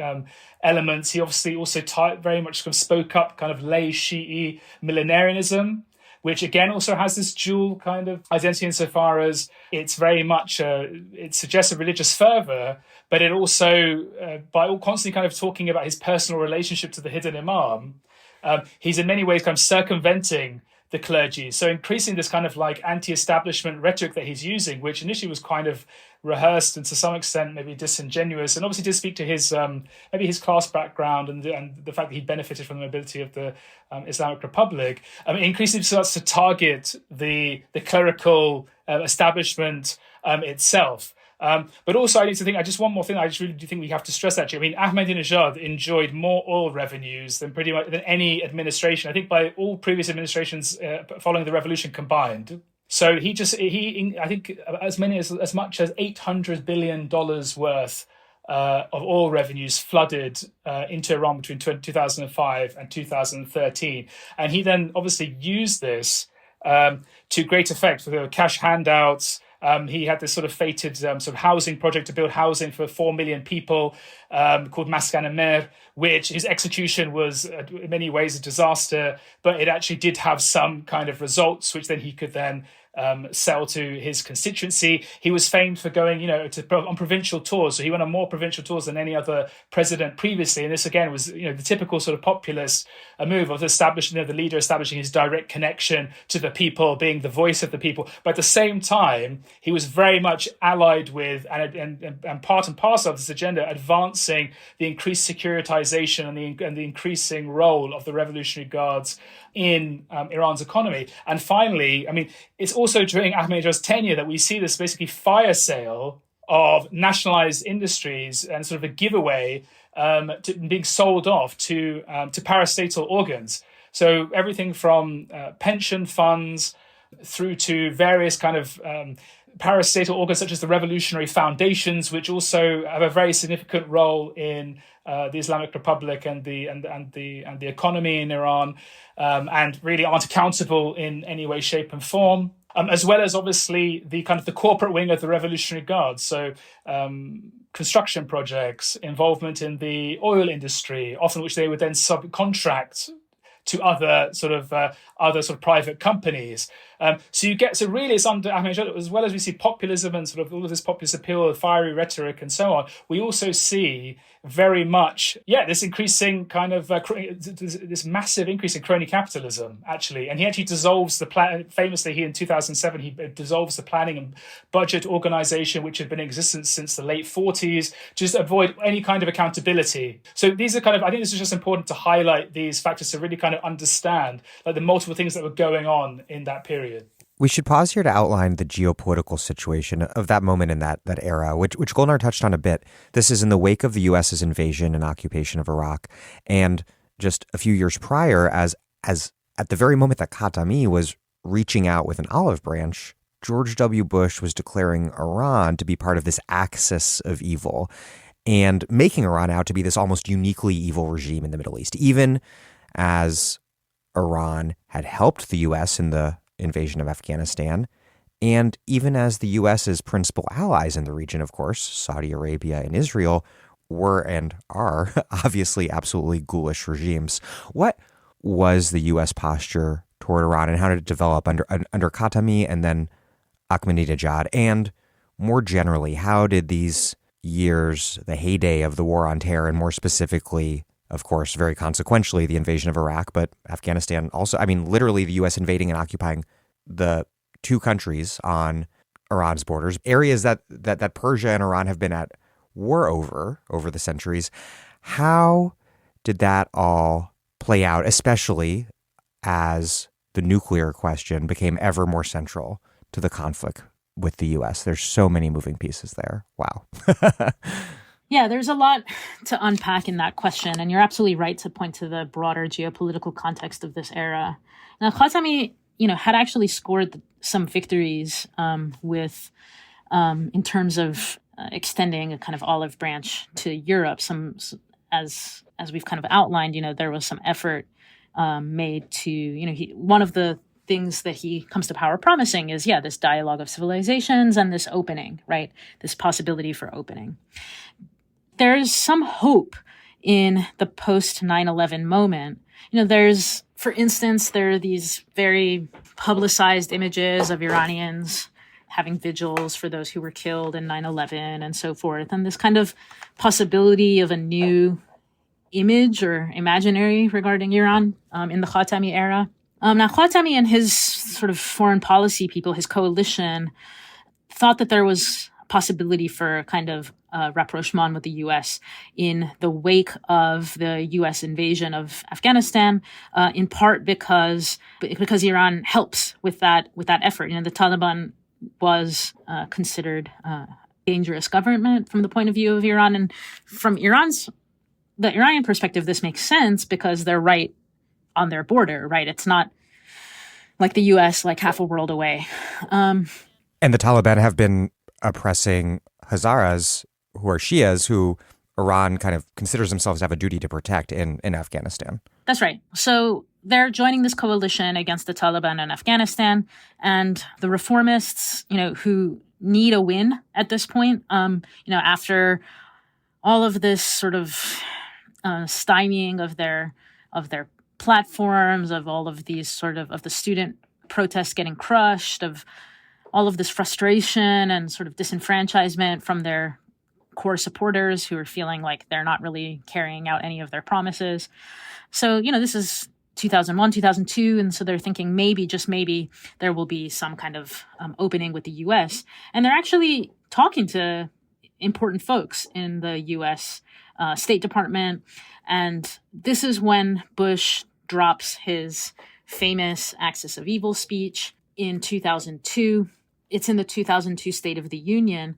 elements. He obviously also very much kind of spoke up kind of lay Shi'i millenarianism which again also has this dual kind of identity insofar as it's very much, it suggests a religious fervor, but it also, by all constantly kind of talking about his personal relationship to the hidden imam, he's in many ways kind of circumventing the clergy. So increasing this kind of like anti-establishment rhetoric that he's using, which initially was kind of rehearsed and to some extent maybe disingenuous, and obviously did speak to his maybe his class background and the fact that he benefited from the mobility of the Islamic Republic. Increasingly starts to target the clerical establishment itself. But also, just one more thing, I just really do think we have to stress actually. Ahmadinejad enjoyed more oil revenues than pretty much than any administration, I think, by all previous administrations following the revolution combined. So I think as much as $800 billion worth of oil revenues flooded into Iran between 2005 and 2013. And he then obviously used this to great effect for the cash handouts. He had this sort of fated sort of housing project to build housing for 4 million people called Maskan-e-Mer, which his execution was in many ways a disaster, but it actually did have some kind of results, which then he could then sell to his constituency. He was famed for going, on provincial tours. So he went on more provincial tours than any other president previously. And this again was, the typical sort of populist move of establishing, the leader establishing his direct connection to the people, being the voice of the people. But at the same time, he was very much allied with and part and parcel of this agenda, advancing the increased securitization and the increasing role of the Revolutionary Guards in Iran's economy. And finally, it's also during Ahmadinejad's tenure that we see this basically fire sale of nationalized industries and sort of a giveaway being sold off to parastatal organs. So everything from pension funds through to various kind of parastatal organs such as the revolutionary foundations, which also have a very significant role in the Islamic Republic and the economy in Iran, and really aren't accountable in any way, shape, and form. As well as obviously the kind of the corporate wing of the Revolutionary Guard. So construction projects, involvement in the oil industry, often which they would then subcontract to other sort of private companies. So really it's under Ahmadinejad, as well as we see populism and sort of all of this populist appeal, fiery rhetoric and so on, we also see very much, this increasing kind of, this massive increase in crony capitalism, actually. And he actually dissolves the plan, famously in 2007, he dissolves the planning and budget organization, which had been in existence since the late 40s, just to avoid any kind of accountability. So these are I think this is just important to highlight these factors to really kind of understand the multiple things that were going on in that period. We should pause here to outline the geopolitical situation of that moment in that era, which Golnar touched on a bit. This is in the wake of the U.S.'s invasion and occupation of Iraq, and just a few years prior, as at the very moment that Khatami was reaching out with an olive branch, George W. Bush was declaring Iran to be part of this axis of evil and making Iran out to be this almost uniquely evil regime in the Middle East, even as Iran had helped the U.S. in the invasion of Afghanistan, and even as the U.S.'s principal allies in the region, of course, Saudi Arabia and Israel, were and are obviously absolutely ghoulish regimes. What was the U.S. posture toward Iran, and how did it develop under Khatami and then Ahmadinejad? And more generally, how did these years, the heyday of the war on terror, and more specifically, of course, very consequentially, the invasion of Iraq, but Afghanistan also, literally the U.S. invading and occupying the two countries on Iran's borders, areas that Persia and Iran have been at war over the centuries. How did that all play out, especially as the nuclear question became ever more central to the conflict with the U.S.? There's so many moving pieces there. Wow. Yeah, there's a lot to unpack in that question, and you're absolutely right to point to the broader geopolitical context of this era. Now, Khatami, had actually scored some victories with in terms of extending a kind of olive branch to Europe. As we've kind of outlined, there was some effort made to, one of the things that he comes to power promising is, this dialogue of civilizations and this opening, right? This possibility for opening. There's some hope in the post 9/11 moment. There's For instance, there are these very publicized images of Iranians having vigils for those who were killed in 9/11 and so forth. And this kind of possibility of a new image or imaginary regarding Iran in the Khatami era. Now, Khatami and his sort of foreign policy people, his coalition, thought that there was a possibility for a kind of rapprochement with the U.S. in the wake of the U.S. invasion of Afghanistan, in part because Iran helps with that effort. The Taliban was considered a dangerous government from the point of view of Iran, and from the Iranian perspective, this makes sense because they're right on their border, right? It's not like the U.S., like half a world away. And the Taliban have been oppressing Hazaras, who are Shias, who Iran kind of considers themselves to have a duty to protect in Afghanistan. That's right. So they're joining this coalition against the Taliban in Afghanistan, and the reformists, who need a win at this point, after all of this sort of stymieing of their platforms, of all of these sort of the student protests getting crushed, of all of this frustration and sort of disenfranchisement from their core supporters who are feeling like they're not really carrying out any of their promises. So, this is 2001, 2002, and so they're thinking maybe, just maybe, there will be some kind of opening with the U.S. And they're actually talking to important folks in the U.S. State Department. And this is when Bush drops his famous Axis of Evil speech in 2002. It's in the 2002 State of the Union.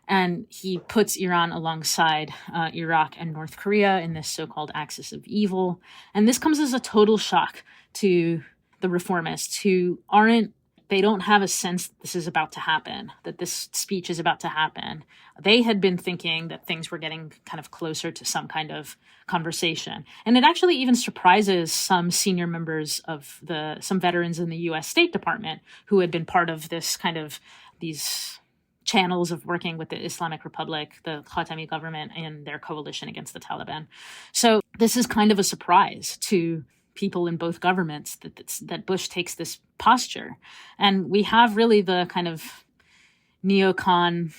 And he puts Iran alongside Iraq and North Korea in this so-called Axis of Evil. And this comes as a total shock to the reformists who they don't have a sense that this is about to happen, that this speech is about to happen. They had been thinking that things were getting kind of closer to some kind of conversation. And it actually even surprises some senior members of some veterans in the U.S. State Department who had been part of this kind of these channels of working with the Islamic Republic, the Khatami government, and their coalition against the Taliban. So this is kind of a surprise to people in both governments that Bush takes this posture. And we have really the kind of neocon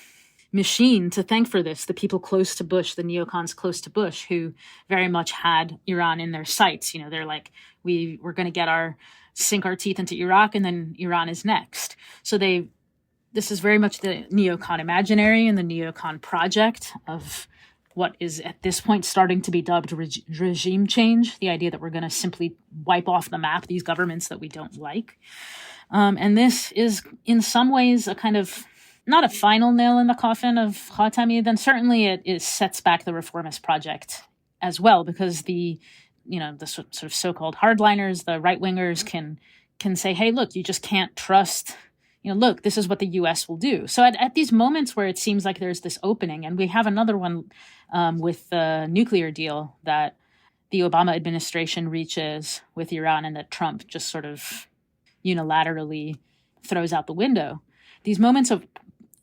machine to thank for this, the people close to Bush, the neocons close to Bush, who very much had Iran in their sights. They're like, we're going to sink our teeth into Iraq, and then Iran is next. So this is very much the neocon imaginary and the neocon project of what is at this point starting to be dubbed regime change, the idea that we're going to simply wipe off the map these governments that we don't like. And this is in some ways a kind of, not a final nail in the coffin of Khatami, then certainly it sets back the reformist project as well, because the sort of so-called hardliners, the right-wingers can say, hey, look, you just can't trust, look, this is what the U.S. will do. So at these moments where it seems like there's this opening, and we have another one with the nuclear deal that the Obama administration reaches with Iran and that Trump just sort of unilaterally throws out the window. These moments of,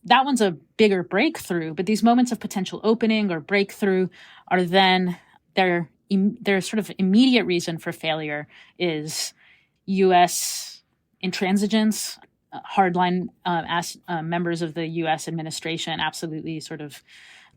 that one's a bigger breakthrough, but these moments of potential opening or breakthrough are then, their sort of immediate reason for failure is U.S. intransigence, hardline members of the U.S. administration, absolutely sort of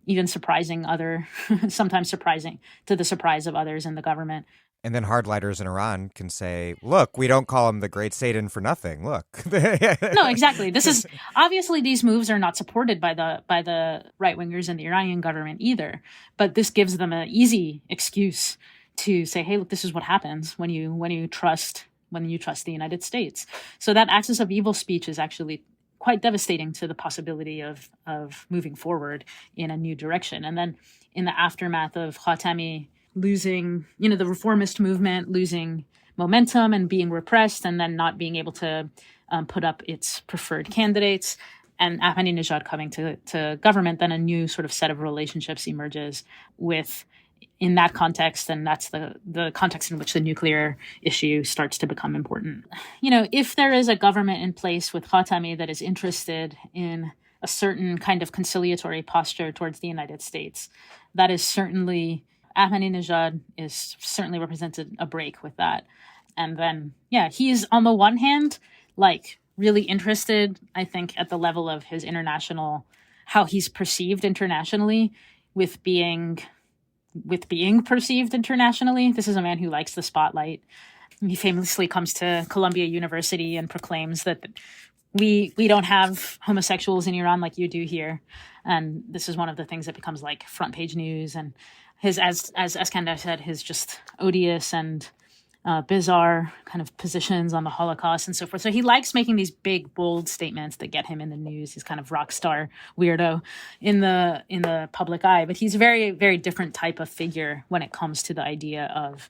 even sometimes surprising to the surprise of others in the government. And then hardliners in Iran can say, look, we don't call him the great Satan for nothing. Look. No, exactly. This is obviously, these moves are not supported by the right wingers in the Iranian government either. But this gives them an easy excuse to say, hey, look, this is what happens when you trust the United States. So that Axis of Evil speech is actually quite devastating to the possibility of moving forward in a new direction. And then in the aftermath of Khatami losing, the reformist movement losing momentum and being repressed, and then not being able to put up its preferred candidates, and Ahmadinejad coming to government, then a new sort of set of relationships emerges in that context, and that's the context in which the nuclear issue starts to become important. If there is a government in place with Khatami that is interested in a certain kind of conciliatory posture towards the United States, that is certainly Ahmadinejad is certainly represented a break with that. And then, he's on the one hand, like really interested, I think, at the level of his international, how he's perceived internationally with being perceived internationally. This is a man who likes the spotlight. He famously comes to Columbia University and proclaims that we don't have homosexuals in Iran like you do here. And this is one of the things that becomes like front page news. And his, as Eskandar said, his just odious and bizarre kind of positions on the Holocaust and so forth. So he likes making these big, bold statements that get him in the news. He's kind of rock star weirdo in the public eye, but he's a very, very different type of figure when it comes to the idea of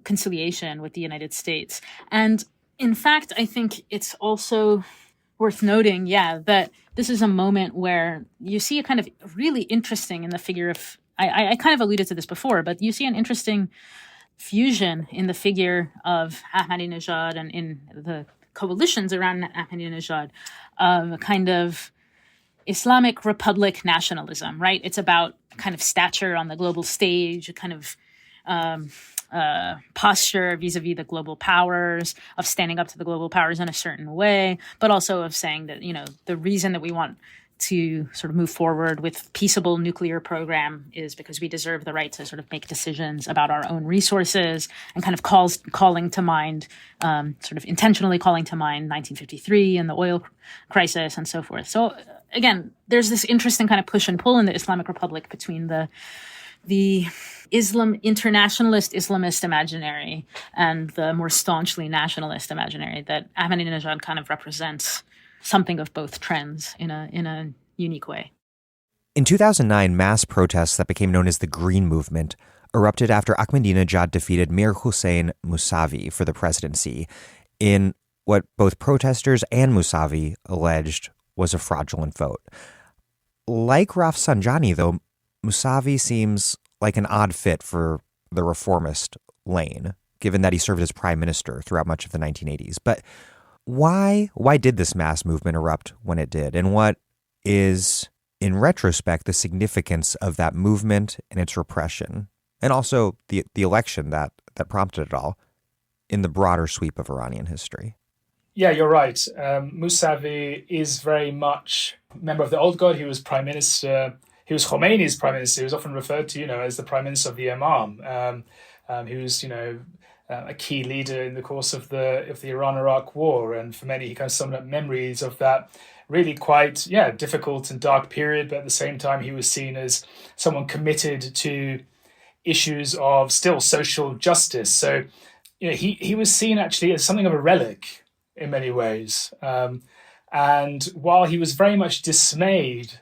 conciliation with the United States. And in fact, I think it's also worth noting, that this is a moment where you see a kind of really interesting in the figure of, I kind of alluded to this before, but you see an interesting fusion in the figure of Ahmadinejad and in the coalitions around Ahmadinejad of a kind of Islamic Republic nationalism, right? It's about kind of stature on the global stage, a kind of posture vis-a-vis the global powers, of standing up to the global powers in a certain way, but also of saying that, the reason that we want to sort of move forward with peaceable nuclear program is because we deserve the right to sort of make decisions about our own resources, and kind of calling to mind, sort of intentionally calling to mind 1953 and the oil crisis and so forth. So again, there's this interesting kind of push and pull in the Islamic Republic between the internationalist Islamist imaginary and the more staunchly nationalist imaginary that Ahmadinejad kind of represents something of both trends in a unique way. In 2009, mass protests that became known as the Green Movement erupted after Ahmadinejad defeated Mir Hossein Mousavi for the presidency in what both protesters and Mousavi alleged was a fraudulent vote. Like Rafsanjani, though, Mousavi seems like an odd fit for the reformist lane, given that he served as prime minister throughout much of the 1980s. But why did this mass movement erupt when it did? And what is, in retrospect, the significance of that movement and its repression, and also the election that prompted it all, in the broader sweep of Iranian history? Yeah, you're right. Mousavi is very much a member of the old guard. He was prime minister. He was Khomeini's prime minister. He was often referred to, as the prime minister of the Imam. He was, a key leader in the course of the Iran-Iraq war, and for many, he kind of summoned up memories of that really quite difficult and dark period. But at the same time, he was seen as someone committed to issues of still social justice. So, he was seen actually as something of a relic in many ways. And while he was very much dismayed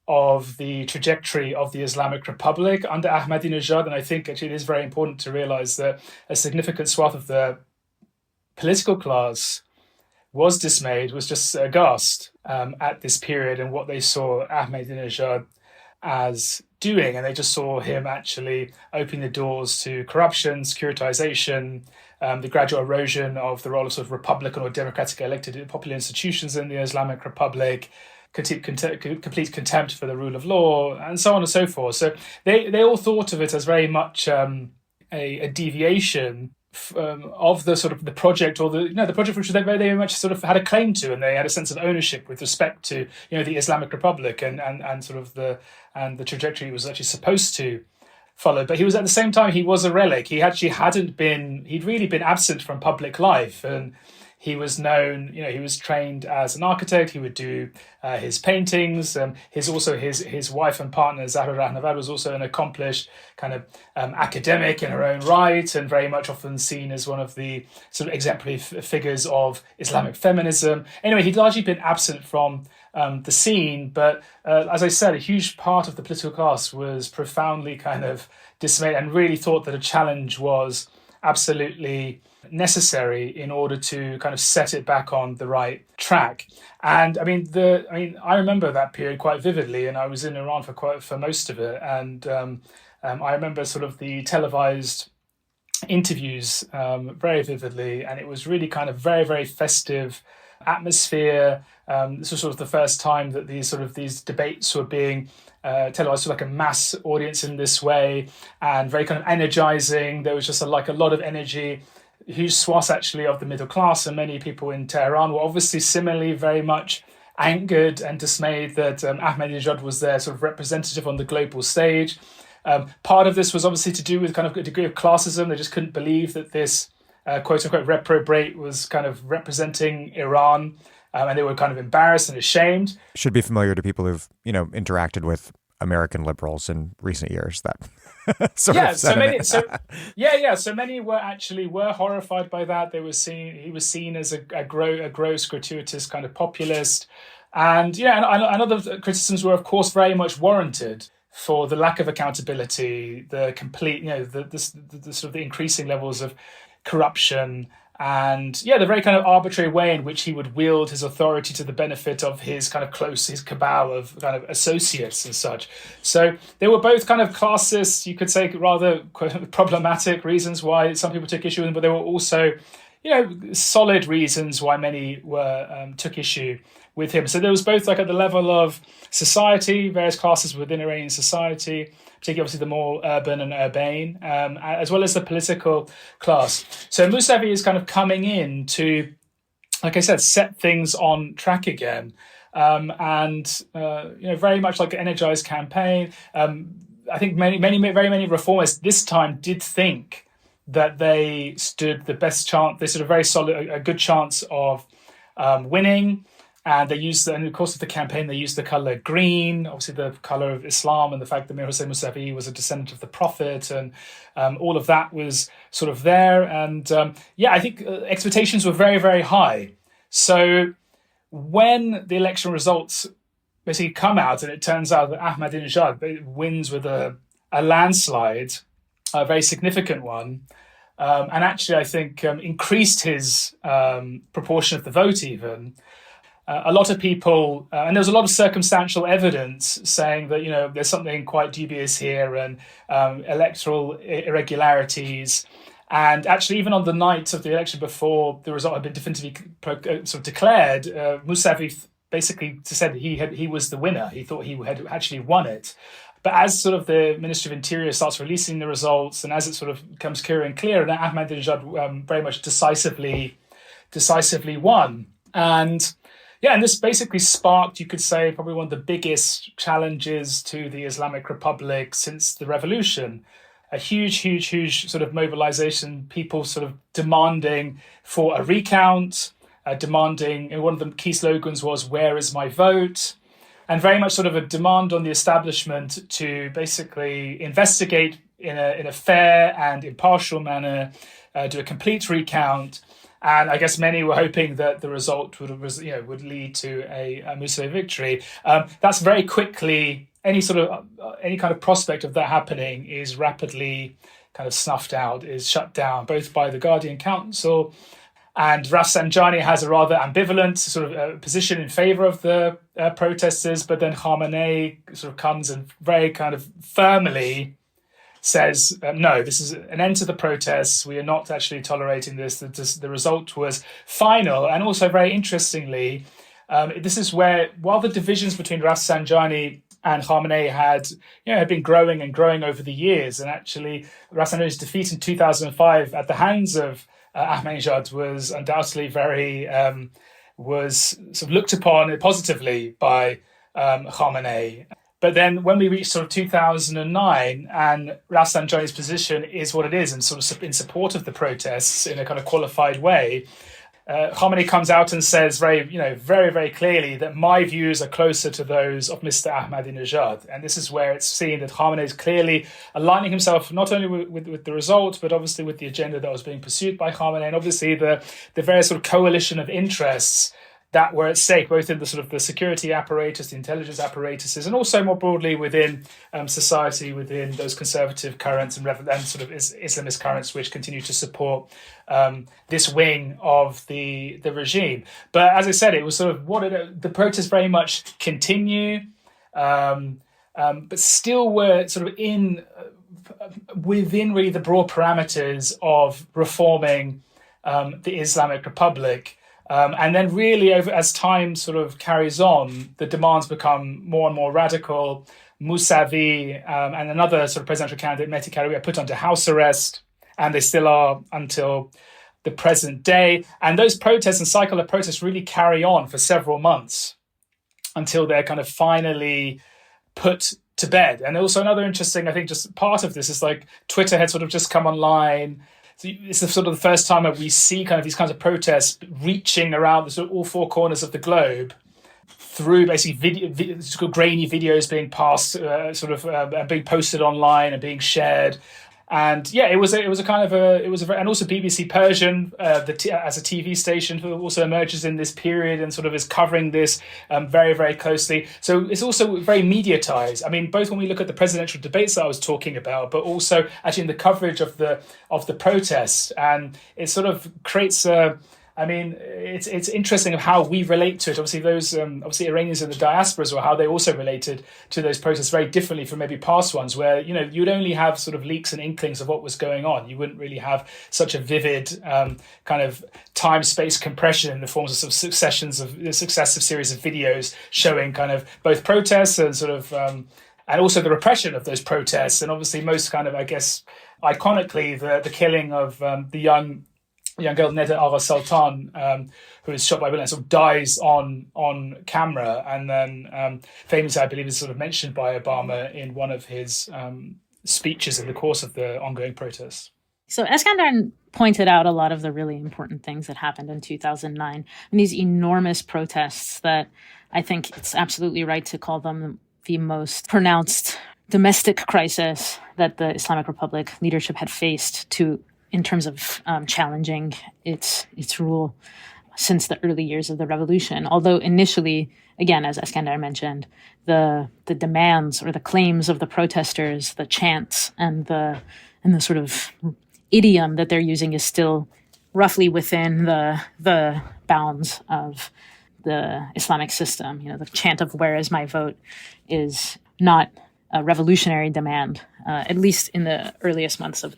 of the trajectory of the Islamic Republic under Ahmadinejad, and I think actually it is very important to realize that a significant swath of the political class was dismayed, was just aghast at this period and what they saw Ahmadinejad as doing. And they just saw him actually opening the doors to corruption, securitization, the gradual erosion of the role of sort of Republican or democratic elected popular institutions in the Islamic Republic, complete contempt for the rule of law, and so on and so forth. So they all thought of it as very much a deviation of the sort of the project, or the project which they very much sort of had a claim to, and they had a sense of ownership with respect to the Islamic Republic and sort of the trajectory it was actually supposed to follow. But he was, at the same time, he was a relic. He actually he'd really been absent from public life, and he was known, he was trained as an architect. He would do his paintings. His wife and partner, Zahra Rahnavad, was also an accomplished kind of academic in her own right, and very much often seen as one of the sort of exemplary figures of Islamic feminism. Anyway, he'd largely been absent from the scene, but as I said, a huge part of the political class was profoundly kind of dismayed and really thought that a challenge was absolutely necessary in order to kind of set it back on the right track. And I remember that period quite vividly, and I was in Iran for most of it. And I remember sort of the televised interviews very vividly, and it was really kind of very, very festive atmosphere. This was sort of the first time that these debates were being televised to like a mass audience in this way, and very kind of energizing. There was just a lot of energy. Huge swaths actually of the middle class and many people in Tehran were obviously similarly very much angered and dismayed that Ahmadinejad was their sort of representative on the global stage. Part of this was obviously to do with kind of a degree of classism. They just couldn't believe that this quote unquote reprobate was kind of representing Iran, and they were kind of embarrassed and ashamed. Should be familiar to people who've, interacted with American liberals in recent years. That So many were horrified by that. He was seen as a gross, gratuitous kind of populist, and other criticisms were of course very much warranted for the lack of accountability, the complete, the sort of the increasing levels of corruption, and the very kind of arbitrary way in which he would wield his authority to the benefit of his cabal of kind of associates and such. So they were both kind of classist, you could say, rather problematic reasons why some people took issue with them, but there were also, solid reasons why many were took issue with him. So there was both like at the level of society, various classes within Iranian society, particularly obviously the more urban and urbane, as well as the political class. So Mousavi is kind of coming in to, like I said, set things on track again, and very much like an energized campaign. I think very many reformists this time did think that they stood the best chance. They stood a very solid, a good chance of winning. And they used, in the course of the campaign, they used the color green, obviously the color of Islam, and the fact that Mir Hossein Mousavi was a descendant of the Prophet, and all of that was sort of there. And I think expectations were very, very high. So when the election results basically come out, and it turns out that Ahmadinejad wins with a landslide, a very significant one, and actually I think increased his proportion of the vote even. A lot of people, and there's a lot of circumstantial evidence saying that, there's something quite dubious here, and electoral irregularities. And actually, even on the night of the election before the result had been definitively sort of declared, Mousavi basically said he was the winner. He thought he had actually won it. But as sort of the Ministry of Interior starts releasing the results, and as it sort of becomes clearer and clearer, that Ahmadinejad very much decisively won. And this basically sparked, you could say, probably one of the biggest challenges to the Islamic Republic since the revolution. A huge sort of mobilization, people sort of demanding for a recount, demanding, and one of the key slogans was, "Where is my vote?" And very much sort of a demand on the establishment to basically investigate in a fair and impartial manner, do a complete recount. And I guess many were hoping that the result would lead to a Mousavi victory. That's very quickly, any kind of prospect of that happening is rapidly kind of snuffed out, is shut down, both by the Guardian Council, and Rafsanjani has a rather ambivalent sort of position in favor of the protesters, but then Khamenei sort of comes and very kind of firmly says, no, this is an end to the protests. We are not actually tolerating this. The result was final. And also, very interestingly, this is where, while the divisions between Rafsanjani and Khamenei had been growing and growing over the years, and actually Rafsanjani's defeat in 2005 at the hands of Ahmadinejad was undoubtedly was sort of looked upon positively by Khamenei. But then when we reach sort of 2009 and Rafsanjani's position is what it is, and sort of in support of the protests in a kind of qualified way, Khamenei comes out and says very, very clearly that my views are closer to those of Mr. Ahmadinejad. And this is where it's seen that Khamenei is clearly aligning himself not only with the result, but obviously with the agenda that was being pursued by Khamenei, and obviously the various sort of coalition of interests that were at stake, both in the sort of the security apparatus, the intelligence apparatuses, and also more broadly within society, within those conservative currents and sort of Islamist currents which continue to support this wing of the regime. But as I said, it was sort of the protests very much continue, but still were sort of within really the broad parameters of reforming the Islamic Republic. And then really, as time sort of carries on, the demands become more and more radical. Mousavi and another sort of presidential candidate, Mehdi Karoubi, are put under house arrest, and they still are until the present day. And those protests and cycle of protests really carry on for several months until they're kind of finally put to bed. And also another interesting, I think, just part of this is like Twitter had sort of just come online. So it's sort of the first time that we see kind of these kinds of protests reaching around the sort of all four corners of the globe through basically grainy videos being passed, being posted online and being shared. And yeah, it was a and also BBC Persian, as a TV station, who also emerges in this period and sort of is covering this very, very closely. So it's also very mediatized. I mean, both when we look at the presidential debates that I was talking about, but also actually in the coverage of the protests, and it sort of creates a. I mean, it's interesting of how we relate to it. Obviously, those Iranians in the diaspora as well, how they also related to those protests very differently from maybe past ones, where you'd only have sort of leaks and inklings of what was going on. You wouldn't really have such a vivid kind of time-space compression in the forms of successive series of videos showing kind of both protests and sort of and also the repression of those protests, and obviously most kind of, I guess, iconically the killing of the young girl Neda Agha Sultan, who is shot by bullets, sort of dies on camera, and then famously, I believe, is sort of mentioned by Obama in one of his speeches in the course of the ongoing protests. So Eskandar pointed out a lot of the really important things that happened in 2009, and these enormous protests that I think it's absolutely right to call them the most pronounced domestic crisis that the Islamic Republic leadership had faced in terms of challenging its rule since the early years of the revolution. Although initially, again, as Eskandar mentioned, the demands or the claims of the protesters, the chants and the sort of idiom that they're using is still roughly within the bounds of the Islamic system. The chant of "Where is my vote?" is not a revolutionary demand, at least in the earliest months of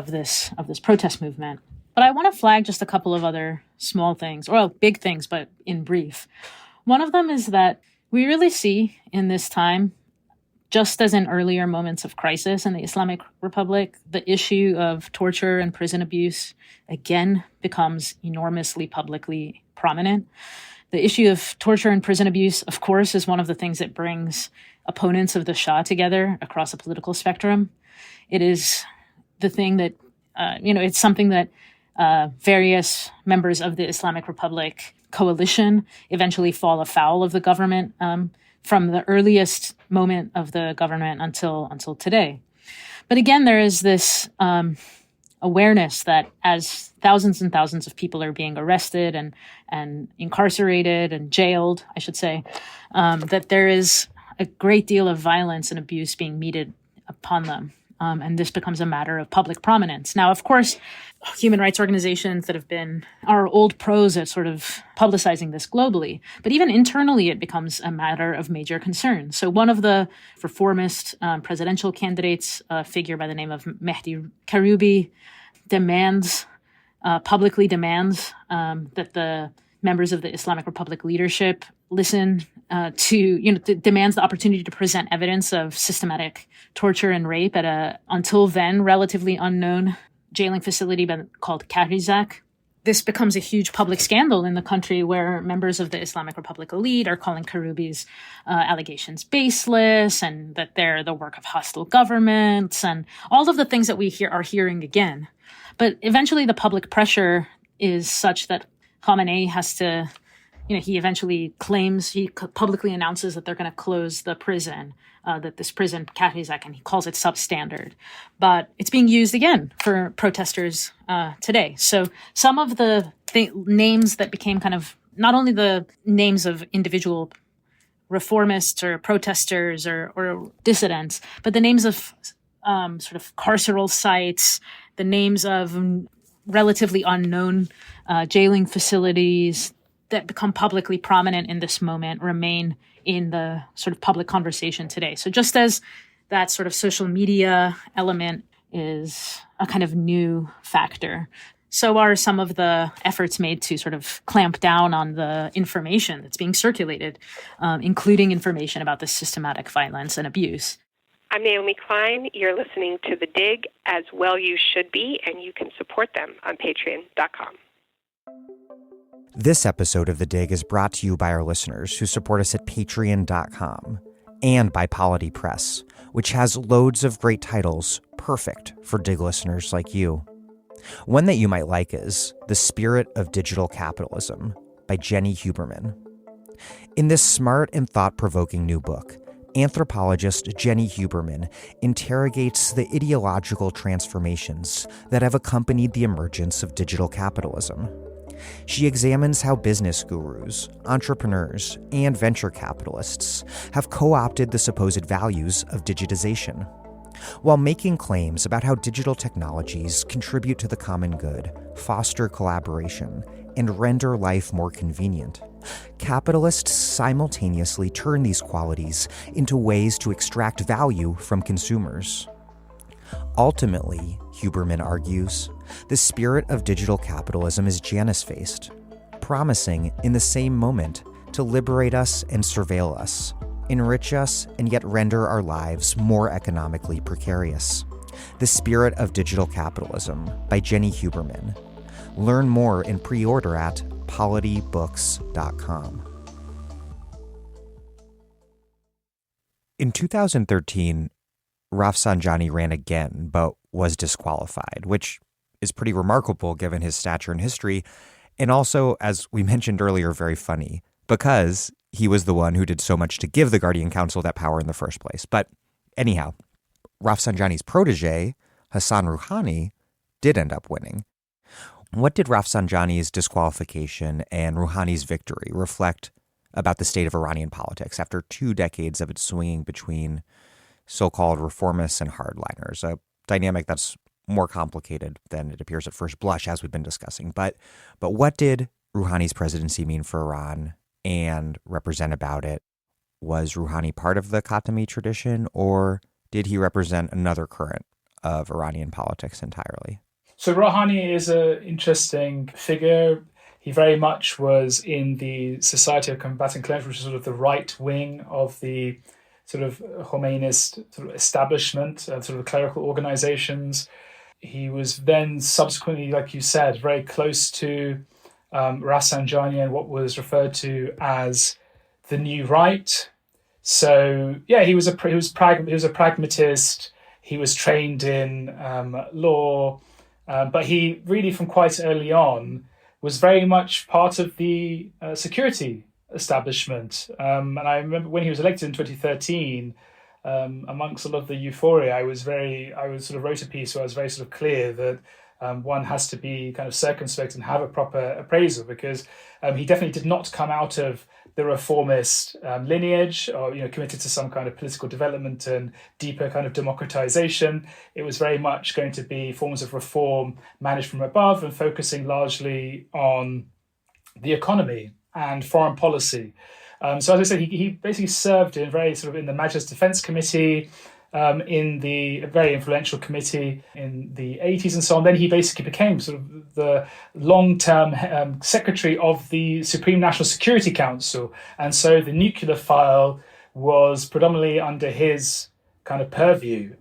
this protest movement. But I want to flag just a couple of other small things, or big things, but in brief. One of them is that we really see in this time, just as in earlier moments of crisis in the Islamic Republic, the issue of torture and prison abuse again becomes enormously publicly prominent. The issue of torture and prison abuse, of course, is one of the things that brings opponents of the Shah together across a political spectrum. It is the thing that, it's something that various members of the Islamic Republic coalition eventually fall afoul of the government from the earliest moment of the government until today. But again, there is this awareness that as thousands and thousands of people are being arrested and incarcerated and jailed, I should say, that there is a great deal of violence and abuse being meted upon them. And this becomes a matter of public prominence. Now, of course, human rights organizations that are old pros at sort of publicizing this globally, but even internally, it becomes a matter of major concern. So one of the reformist presidential candidates, a figure by the name of Mehdi Karoubi, publicly demands that the members of the Islamic Republic leadership listen demands the opportunity to present evidence of systematic torture and rape at a, until then, relatively unknown jailing facility called Kahrizak. This becomes a huge public scandal in the country where members of the Islamic Republic elite are calling Karoubi's allegations baseless and that they're the work of hostile governments and all of the things that we are hearing again. But eventually the public pressure is such that Khamenei has to, he eventually he publicly announces that they're going to close the prison, that this prison, Kahrizak, and he calls it substandard. But it's being used again for protesters today. So some of the names that became kind of not only the names of individual reformists or protesters or dissidents, but the names of sort of carceral sites, the names of relatively unknown jailing facilities that become publicly prominent in this moment remain in the sort of public conversation today. So just as that sort of social media element is a kind of new factor, So are some of the efforts made to sort of clamp down on the information that's being circulated, including information about the systematic violence and abuse. I'm Naomi Klein. You're listening to The Dig, as well you should be, and you can support them on patreon.com. This episode of The Dig is brought to you by our listeners who support us at patreon.com and by Polity Press, which has loads of great titles perfect for Dig listeners like you. One that you might like is The Spirit of Digital Capitalism by Jenny Huberman. In this smart and thought-provoking new book, anthropologist Jenny Huberman interrogates the ideological transformations that have accompanied the emergence of digital capitalism. She examines how business gurus, entrepreneurs, and venture capitalists have co-opted the supposed values of digitization, while making claims about how digital technologies contribute to the common good, foster collaboration, and render life more convenient. Capitalists simultaneously turn these qualities into ways to extract value from consumers. Ultimately, Huberman argues, the spirit of digital capitalism is Janus-faced, promising in the same moment to liberate us and surveil us, enrich us, and yet render our lives more economically precarious. The Spirit of Digital Capitalism by Jenny Huberman. Learn more and pre-order at politybooks.com. In 2013, Rafsanjani ran again, but was disqualified, which is pretty remarkable given his stature in history, and also, as we mentioned earlier, very funny, because he was the one who did so much to give the Guardian Council that power in the first place. But anyhow, Rafsanjani's protege, Hassan Rouhani, did end up winning. What did Rafsanjani's disqualification and Rouhani's victory reflect about the state of Iranian politics after 2 decades of it swinging between so-called reformists and hardliners, a dynamic that's more complicated than it appears at first blush, as we've been discussing. But what did Rouhani's presidency mean for Iran and represent about it? Was Rouhani part of the Khatami tradition, or did he represent another current of Iranian politics entirely? So Rouhani is an interesting figure. He very much was in the Society of Combatant Clerics, which is sort of the right wing of the sort of Khomeinist sort of establishment, sort of clerical organizations. He was then subsequently, like you said, very close to Rafsanjani and what was referred to as the New Right. So yeah, he was a pragmatist. He was trained in law, but he really, from quite early on, was very much part of the security establishment. And I remember when he was elected in 2013, amongst a lot of the euphoria, I sort of wrote a piece where I was very sort of clear that one has to be kind of circumspect and have a proper appraisal, because he definitely did not come out of the reformist lineage, or committed to some kind of political development and deeper kind of democratization. It was very much going to be forms of reform managed from above and focusing largely on the economy and foreign policy. So as I said, he basically served in the Majlis Defense Committee, in the very influential committee in the 80s and so on. Then he basically became sort of the long-term secretary of the Supreme National Security Council. And so the nuclear file was predominantly under his kind of purview.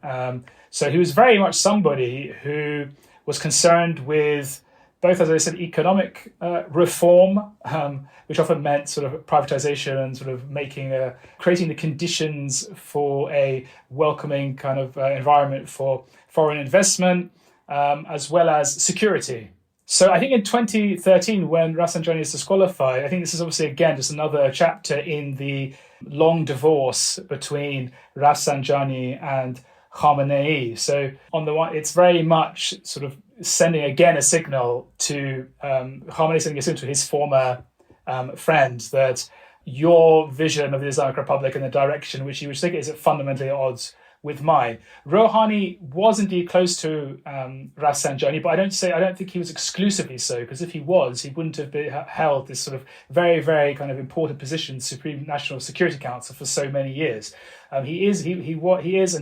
So he was very much somebody who was concerned with both, as I said, economic reform, which often meant sort of privatization and sort of creating the conditions for a welcoming kind of environment for foreign investment, as well as security. So I think in 2013, when Rafsanjani is disqualified, I think this is obviously, again, just another chapter in the long divorce between Rafsanjani and Khamenei. So on the one, it's very much sort of sending again a signal to Khamenei, sending a signal to his former friend that your vision of the Islamic Republic and the direction which you wish to take is fundamentally at odds with mine. Rouhani was indeed close to Rafsanjani, but I don't think he was exclusively so, because if he was, he wouldn't have held this sort of very, very kind of important position, Supreme National Security Council, for so many years. He is and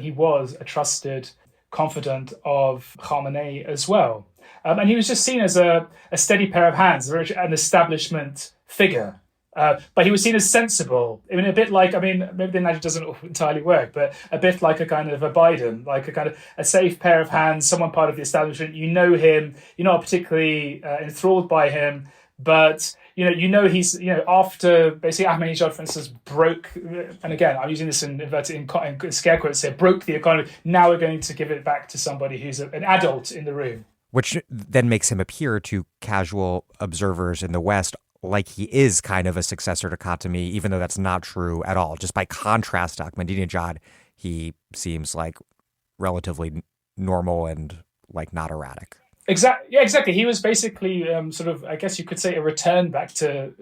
he was a trusted confidant of Khamenei as well. And he was just seen as a steady pair of hands, an establishment figure. But he was seen as sensible. I mean, a bit like, maybe the analogy doesn't entirely work, but a bit like a kind of a Biden, like a kind of a safe pair of hands, someone part of the establishment. You know him, you're not particularly enthralled by him, but he's, after basically Ahmadinejad, for instance, broke, and again, I'm using this in scare quotes here, broke the economy. Now we're going to give it back to somebody who's an adult in the room. Which then makes him appear to casual observers in the West like he is kind of a successor to Khatami, even though that's not true at all. Just by contrast to Ahmadinejad, he seems like relatively normal and like not erratic. Exactly. Yeah, exactly. He was basically sort of, I guess you could say, a return back to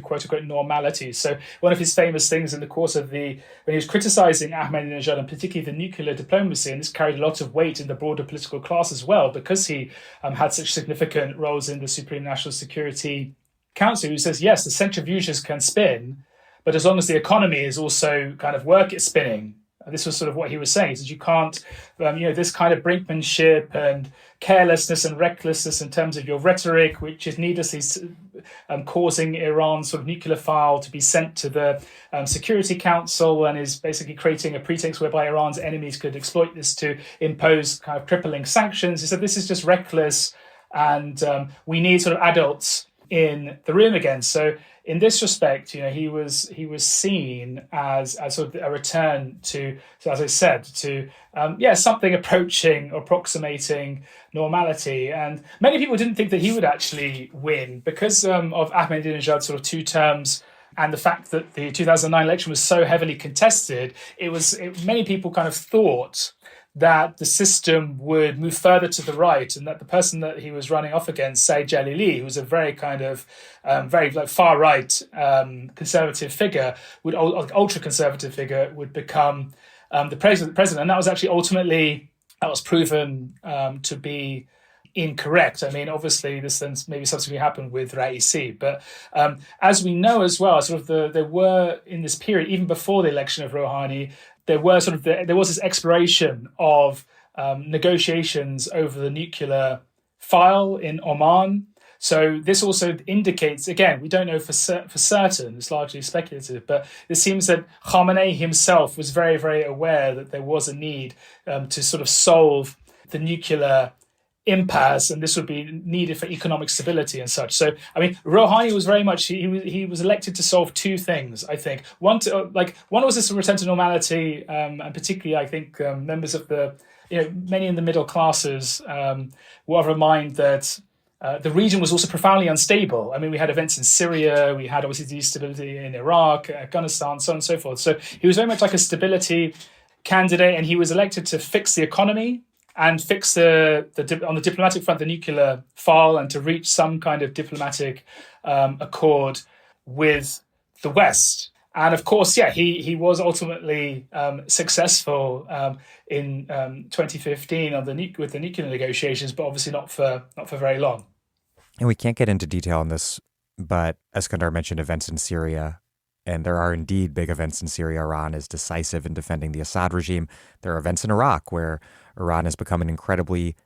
quote unquote normality. So one of his famous things in the course of when he was criticizing Ahmadinejad and particularly the nuclear diplomacy, and this carried a lot of weight in the broader political class as well, because he had such significant roles in the Supreme National Security Council, who says, yes, the centrifuges can spin, but as long as the economy is also kind of spinning. This was sort of what he was saying. He said you can't, this kind of brinkmanship and carelessness and recklessness in terms of your rhetoric, which is needlessly causing Iran's sort of nuclear file to be sent to the Security Council, and is basically creating a pretext whereby Iran's enemies could exploit this to impose kind of crippling sanctions. He said this is just reckless, and we need sort of adults in the room again. So in this respect, he was seen as sort of a return to, so as I said, to something approaching or approximating normality. And many people didn't think that he would actually win because of Ahmadinejad's sort of 2 terms and the fact that the 2009 election was so heavily contested. Many people kind of thought that the system would move further to the right, and that the person that he was running off against, Saeed Jalili, who was a very kind of very far right conservative figure, ultra conservative figure, would become the president. And that was actually ultimately proven to be incorrect. I mean, obviously, this then maybe subsequently happened with Raisi, but as we know as well, there were in this period, even before the election of Rouhani, there was this exploration of negotiations over the nuclear file in Oman. So this also indicates, again, we don't know for certain, it's largely speculative, but it seems that Khamenei himself was very, very aware that there was a need to sort of solve the nuclear impasse, and this would be needed for economic stability and such. So, I mean, Rouhani was very much, he was elected to solve 2 things, I think. One was this return to normality, and particularly, I think, members of many in the middle classes were of a mind that the region was also profoundly unstable. I mean, we had events in Syria, we had obviously the instability in Iraq, Afghanistan, so on and so forth. So he was very much like a stability candidate, and he was elected to fix the economy and fix on the diplomatic front, the nuclear file, and to reach some kind of diplomatic accord with the West. And of course, he was ultimately successful in 2015 with the nuclear negotiations, but obviously not for very long. And we can't get into detail on this, but Eskandar mentioned events in Syria. And there are indeed big events in Syria. Iran is decisive in defending the Assad regime. There are events in Iraq where Iran has become an incredibly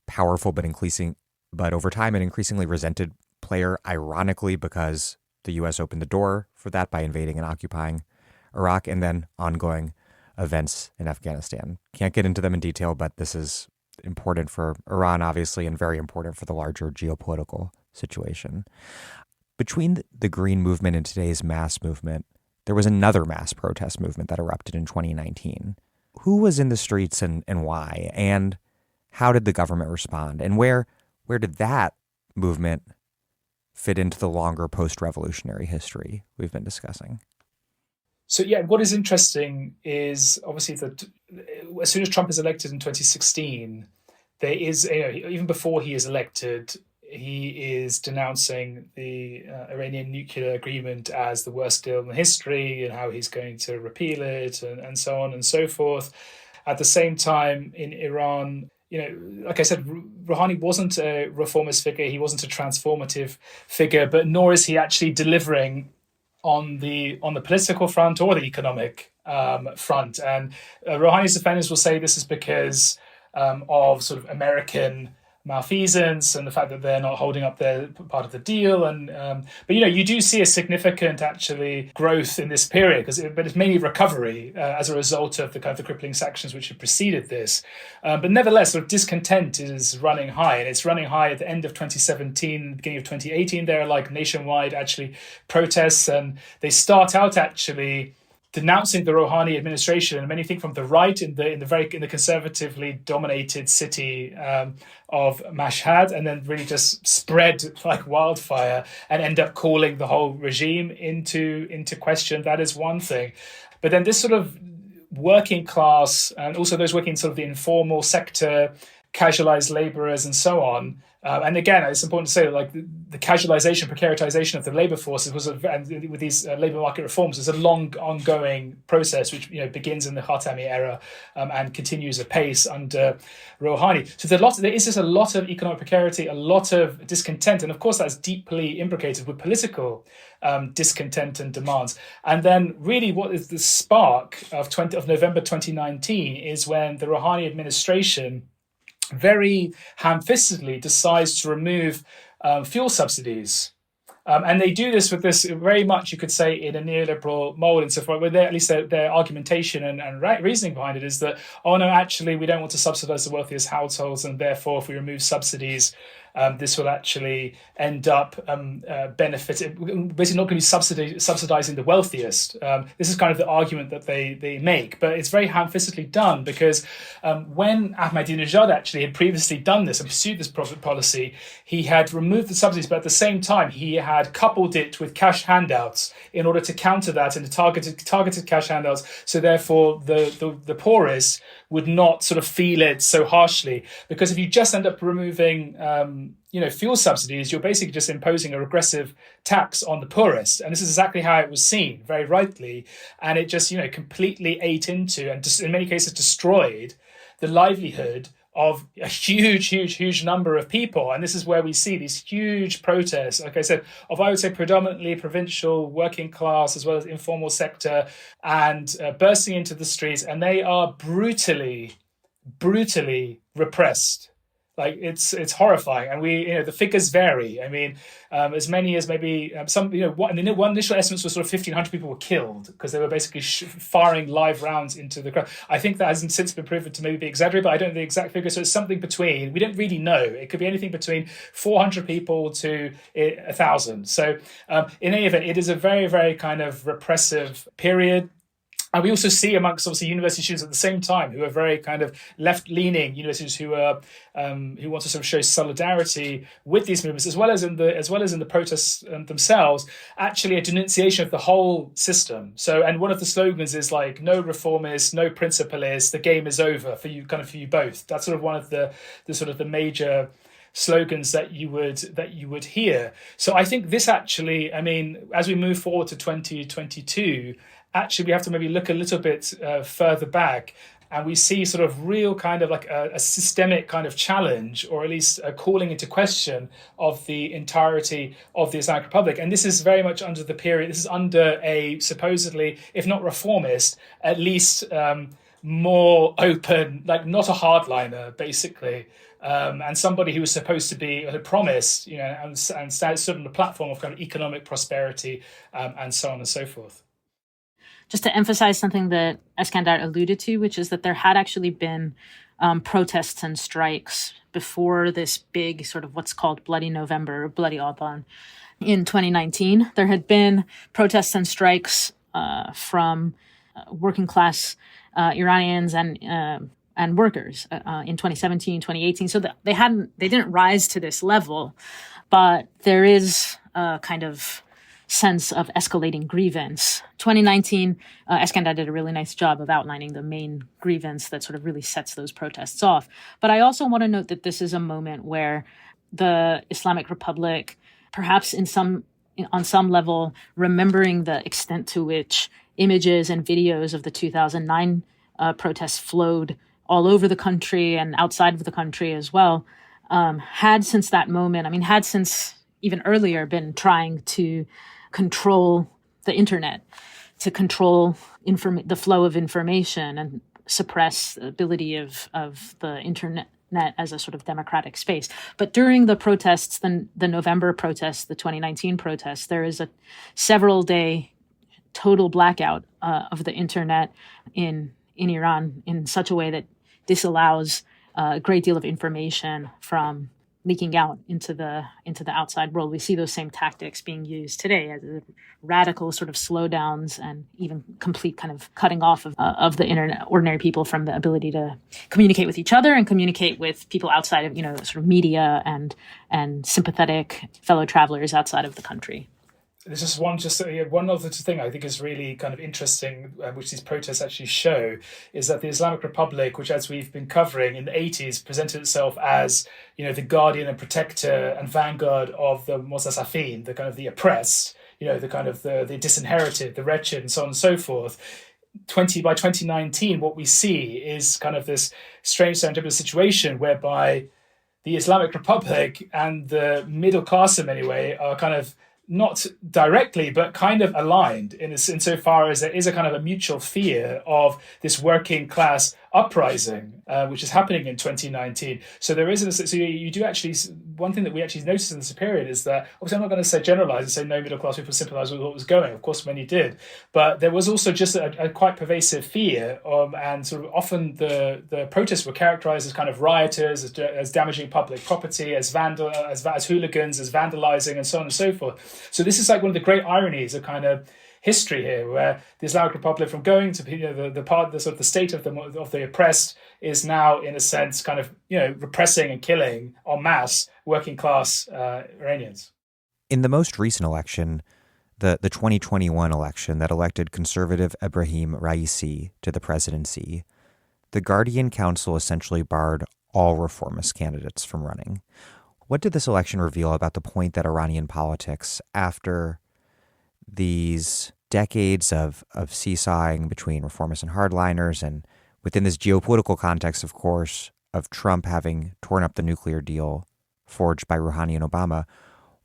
powerful but over time an increasingly resented player, ironically, because the U.S. opened the door for that by invading and occupying Iraq, and then ongoing events in Afghanistan. Can't get into them in detail, but this is important for Iran, obviously, and very important for the larger geopolitical situation. Between the Green movement and today's mass movement, there was another mass protest movement that erupted in 2019. Who was in the streets and why? And how did the government respond? And where did that movement fit into the longer post-revolutionary history we've been discussing? So, what is interesting is obviously that as soon as Trump is elected in 2016, there is, even before he is elected, he is denouncing the Iranian nuclear agreement as the worst deal in history and how he's going to repeal it and so on and so forth. At the same time, in Iran, like I said, Rouhani wasn't a reformist figure. He wasn't a transformative figure, but nor is he actually delivering on the political front or the economic front. And Rouhani's defenders will say this is because of sort of American malfeasance and the fact that they're not holding up their part of the deal. And but you do see a significant actually growth in this period, but it's mainly recovery as a result of the kind of the crippling sanctions which have preceded this. But nevertheless, sort of discontent is running high, and it's running high at the end of 2017, beginning of 2018. There are like nationwide actually protests, and they start out actually denouncing the Rouhani administration, and many think from the right in the conservatively dominated city of Mashhad, and then really just spread like wildfire and end up calling the whole regime into question. That is one thing. But then this sort of working class, and also those working in sort of the informal sector, casualized laborers and so on. And again, it's important to say that like the casualization, precaritization of the labor forces and with these labor market reforms is a long ongoing process, which begins in the Khatami era and continues apace under Rouhani. So there is just a lot of economic precarity, a lot of discontent, and of course that's deeply imbricated with political discontent and demands. And then really what is the spark of November 2019 is when the Rouhani administration very ham-fistedly decides to remove fuel subsidies. And they do this with this very much, you could say, in a neoliberal mold, insofar where at least their argumentation and reasoning behind it is that, oh no, actually, we don't want to subsidize the wealthiest households, and therefore, if we remove subsidies, this will actually end up benefiting, basically not going to be subsidizing the wealthiest. This is kind of the argument that they make, but it's very ham-fistedly done because when Ahmadinejad actually had previously done this and pursued this policy, he had removed the subsidies, but at the same time, he had coupled it with cash handouts in order to counter that and targeted cash handouts. So therefore, the poorest would not sort of feel it so harshly, because if you just end up removing fuel subsidies, you're basically just imposing a regressive tax on the poorest. And this is exactly how it was seen, very rightly. And it just completely ate into and in many cases destroyed the livelihood of a huge number of people. And this is where we see these huge protests, like I said, of, I would say, predominantly provincial working class as well as informal sector, and bursting into the streets. And they are brutally repressed. Like it's horrifying, and the figures vary. I mean, as many as maybe one initial estimates was sort of 1,500 people were killed because they were basically firing live rounds into the crowd. I think that hasn't since been proven to maybe be exaggerated, but I don't know the exact figure. So it's something between. We don't really know. It could be anything between 400 people to 1,000. So in any event, it is a very, very kind of repressive period. And we also see amongst obviously university students at the same time who are very kind of left-leaning universities who want to sort of show solidarity with these movements, as well as in the protests themselves, actually a denunciation of the whole system. So, and one of the slogans is like, no reformists, no principalists, the game is over for you both. That's sort of one of the sort of the major slogans that you would hear. So I think this actually, I mean, as we move forward to 2022. Actually, we have to maybe look a little bit further back, and we see sort of real kind of like a systemic kind of challenge, or at least a calling into question of the entirety of the Islamic Republic. And this is very much under the period, this is under a supposedly, if not reformist, at least more open, like not a hardliner, basically. And somebody who was supposed to be, had promised, and stood on the platform of kind of economic prosperity and so on and so forth. Just to emphasize something that Eskandar alluded to, which is that there had actually been protests and strikes before this big sort of what's called Bloody November, Bloody Auban in 2019. There had been protests and strikes from working class Iranians and workers in 2017, 2018. So they didn't rise to this level, but there is a kind of sense of escalating grievance. 2019, Eskandar did a really nice job of outlining the main grievance that sort of really sets those protests off. But I also want to note that this is a moment where the Islamic Republic, perhaps on some level, remembering the extent to which images and videos of the 2009 protests flowed all over the country and outside of the country as well, had since that moment, had since even earlier been trying to control the internet to control the flow of information and suppress the ability of the internet as a sort of democratic space. But during the protests, the November protests, the 2019 protests, there is a several-day total blackout of the internet in Iran in such a way that disallows a great deal of information from leaking out into the outside world. We see those same tactics being used today as radical sort of slowdowns and even complete kind of cutting off of the internet, ordinary people from the ability to communicate with each other and communicate with people outside of, sort of media and sympathetic fellow travelers outside of the country. There's just one other thing I think is really kind of interesting, which these protests actually show, is that the Islamic Republic, which, as we've been covering in the 80s, presented itself as, the guardian and protector and vanguard of the Mustazafin, the kind of the oppressed, the kind of the disinherited, the wretched, and so on and so forth. By 2019, what we see is kind of this strange serendipitous situation whereby the Islamic Republic and the middle class, in many ways, are kind of not directly, but kind of aligned insofar as there is a kind of a mutual fear of this working class uprising, which is happening in 2019. So there is, so you do actually, one thing that we actually noticed in this period is that, obviously I'm not going to say generalize and say no middle class people sympathize with what was going, of course many did, but there was also just a quite pervasive fear, and sort of often the protests were characterized as kind of rioters, as damaging public property, as hooligans, as vandalizing, and so on and so forth. So this is like one of the great ironies of kind of history here, where the Islamic Republic, from going to the state of the oppressed, is now in a sense kind of repressing and killing en masse working class Iranians. In the most recent election, the 2021 election that elected conservative Ebrahim Raisi to the presidency, the Guardian Council essentially barred all reformist candidates from running. What did this election reveal about the point that Iranian politics, after these decades of seesawing between reformists and hardliners, and within this geopolitical context, of course, of Trump having torn up the nuclear deal forged by Rouhani and Obama,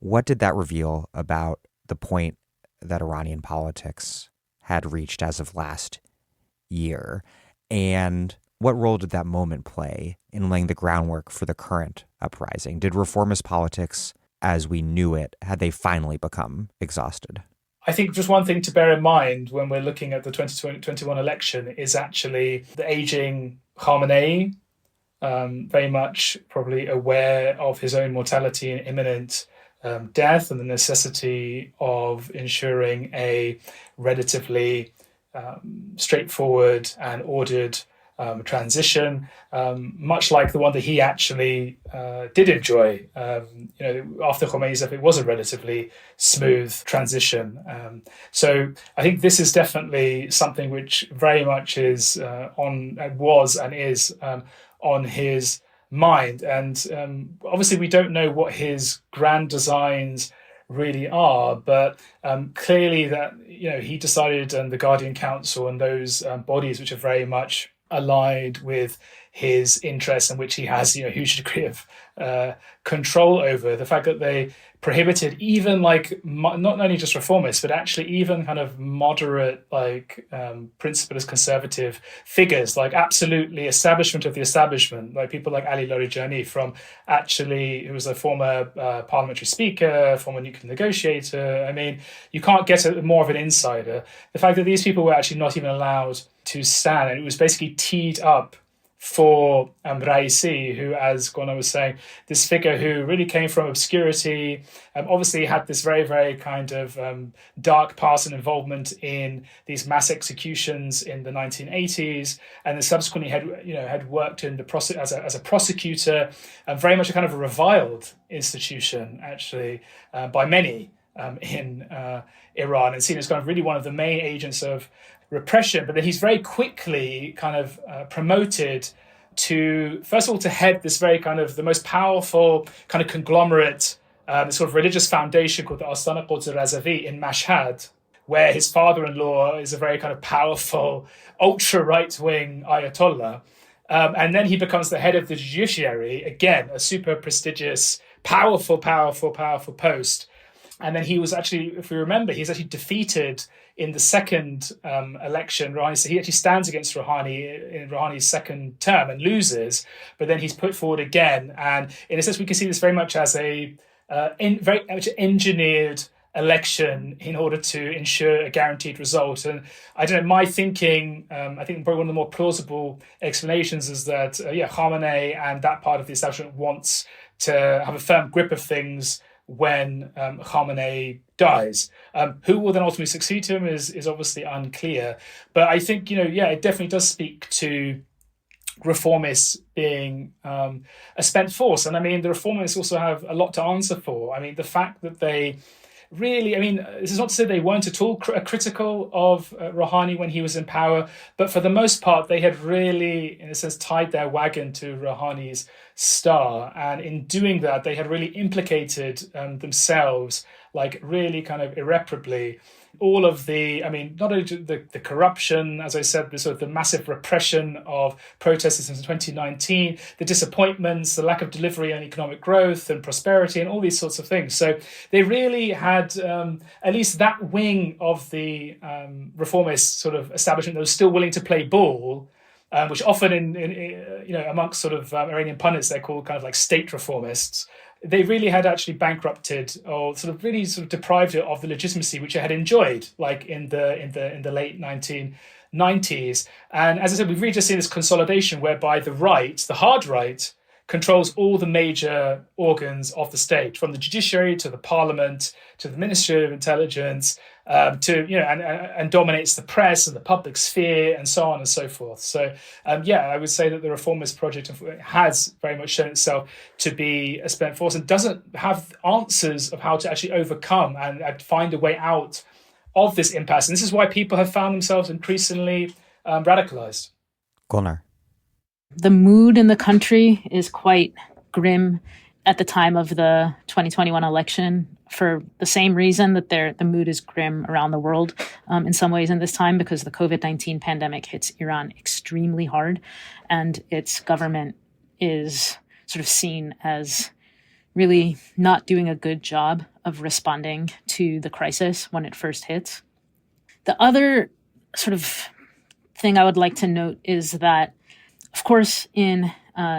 what did that reveal about the point that Iranian politics had reached as of last year? And what role did that moment play in laying the groundwork for the current uprising? Did reformist politics, as we knew it, had they finally become exhausted? I think just one thing to bear in mind when we're looking at the 2021 election is actually the aging Khamenei, very much probably aware of his own mortality and imminent death, and the necessity of ensuring a relatively straightforward and ordered transition, much like the one that he actually did enjoy. After Khomeini's death, it was a relatively smooth transition. So I think this is definitely something which very much is on his mind. And obviously we don't know what his grand designs really are, but clearly that he decided, and the Guardian Council and those bodies which are very much allied with his interests and which he has a huge degree of control over, the fact that they prohibited even not only just reformists but actually even kind of moderate principlist conservative figures, like absolutely establishment of the establishment, like people like Ali Larijani, who was a former parliamentary speaker, former nuclear negotiator. I mean, you can't get more of an insider. The fact that these people were actually not even allowed to stand, and it was basically teed up for Raisi, who, as Golnar was saying, this figure who really came from obscurity, obviously had this very, very kind of dark past and involvement in these mass executions in the 1980s, and then subsequently had worked in the as a prosecutor, very much a kind of a reviled institution, actually, by many in Iran, and seen as kind of really one of the main agents of repression. But then he's very quickly kind of promoted to, first of all, to head this very kind of the most powerful kind of conglomerate, sort of religious foundation called the Astana Quds Razavi in Mashhad, where his father-in-law is a very kind of powerful ultra right-wing Ayatollah. And then he becomes the head of the judiciary, again, a super prestigious, powerful post. And then he was actually, if we remember, he's actually defeated in the second election. So he actually stands against Rouhani in Rouhani's second term and loses, but then he's put forward again. And in a sense, we can see this very much as a very much engineered election in order to ensure a guaranteed result. And I don't know, my thinking, I think probably one of the more plausible explanations is that, Khamenei and that part of the establishment wants to have a firm grip of things when Khamenei dies. Who will then ultimately succeed to him is obviously unclear. But I think, it definitely does speak to reformists being a spent force. And I mean, the reformists also have a lot to answer for. I mean, the fact that they really, this is not to say they weren't at all critical of Rouhani when he was in power, but for the most part, they had really, in a sense, tied their wagon to Rouhani's star. And in doing that, they had really implicated themselves, like really kind of irreparably. All of the, not only the corruption, as I said, the massive repression of protesters since 2019, the disappointments, the lack of delivery on economic growth and prosperity and all these sorts of things. So they really had at least that wing of the reformist sort of establishment that was still willing to play ball, which often in amongst sort of Iranian pundits, they're called kind of like state reformists. They really had actually bankrupted or sort of really sort of deprived it of the legitimacy which it had enjoyed, like in the late 1990s. And as I said, we've really just seen this consolidation whereby the right, the hard right, controls all the major organs of the state, from the judiciary to the parliament to the Ministry of Intelligence, and dominates the press and the public sphere and so on and so forth. So, I would say that the reformist project has very much shown itself to be a spent force and doesn't have answers of how to actually overcome and find a way out of this impasse. And this is why people have found themselves increasingly radicalized. Golnar. The mood in the country is quite grim at the time of the 2021 election, for the same reason that the mood is grim around the world in some ways in this time, because the COVID-19 pandemic hits Iran extremely hard, and its government is sort of seen as really not doing a good job of responding to the crisis when it first hits. The other sort of thing I would like to note is that, of course, in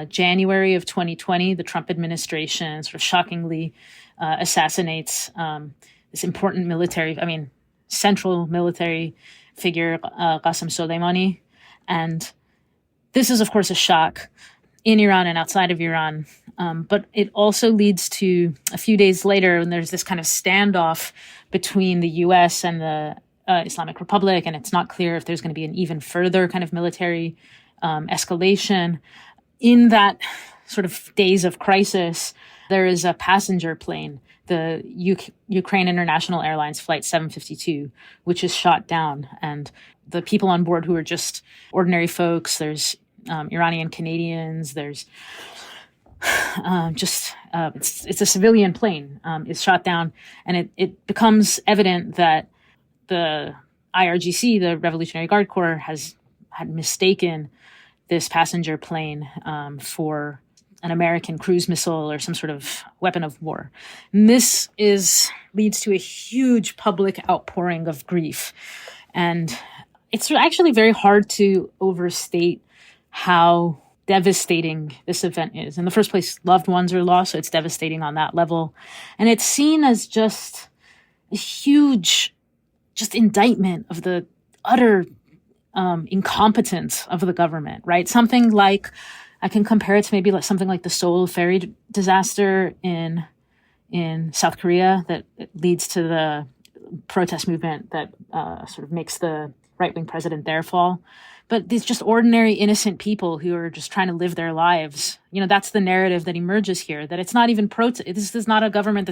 January of 2020, the Trump administration sort of shockingly assassinates this important central military figure, Qasem Soleimani. And this is, of course, a shock in Iran and outside of Iran. But it also leads to, a few days later, when there's this kind of standoff between the U.S. and the Islamic Republic, and it's not clear if there's going to be an even further kind of military escalation. In that sort of days of crisis, there is a passenger plane, the Ukraine International Airlines Flight 752, which is shot down. And the people on board who are just ordinary folks, there's Iranian Canadians, there's it's a civilian plane, is shot down. And it becomes evident that the IRGC, the Revolutionary Guard Corps, had mistaken this passenger plane for an American cruise missile or some sort of weapon of war. And this leads to a huge public outpouring of grief. And it's actually very hard to overstate how devastating this event is. In the first place, loved ones are lost, so it's devastating on that level. And it's seen as just a huge indictment of the utter incompetence of the government, right? Something like, I can compare it to maybe like something like the Seoul ferry disaster in South Korea that leads to the protest movement that sort of makes the right-wing president there fall. But these just ordinary, innocent people who are just trying to live their lives. That's the narrative that emerges here, that it's not even this is not a government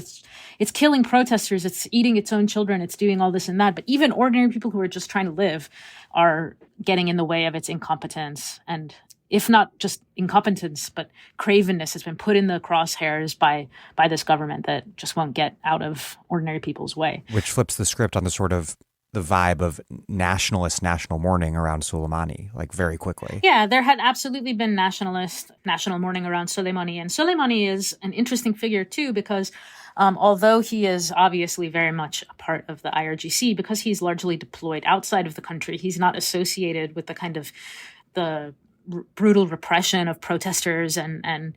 it's killing protesters, it's eating its own children, it's doing all this and that. But even ordinary people who are just trying to live are getting in the way of its incompetence. And if not just incompetence, but cravenness has been put in the crosshairs by this government that just won't get out of ordinary people's way. Which flips the script on the sort of the vibe of national mourning around Soleimani, like very quickly. Yeah, there had absolutely been national mourning around Soleimani. And Soleimani is an interesting figure, too, because although he is obviously very much a part of the IRGC, because he's largely deployed outside of the country, he's not associated with the kind of the brutal repression of protesters and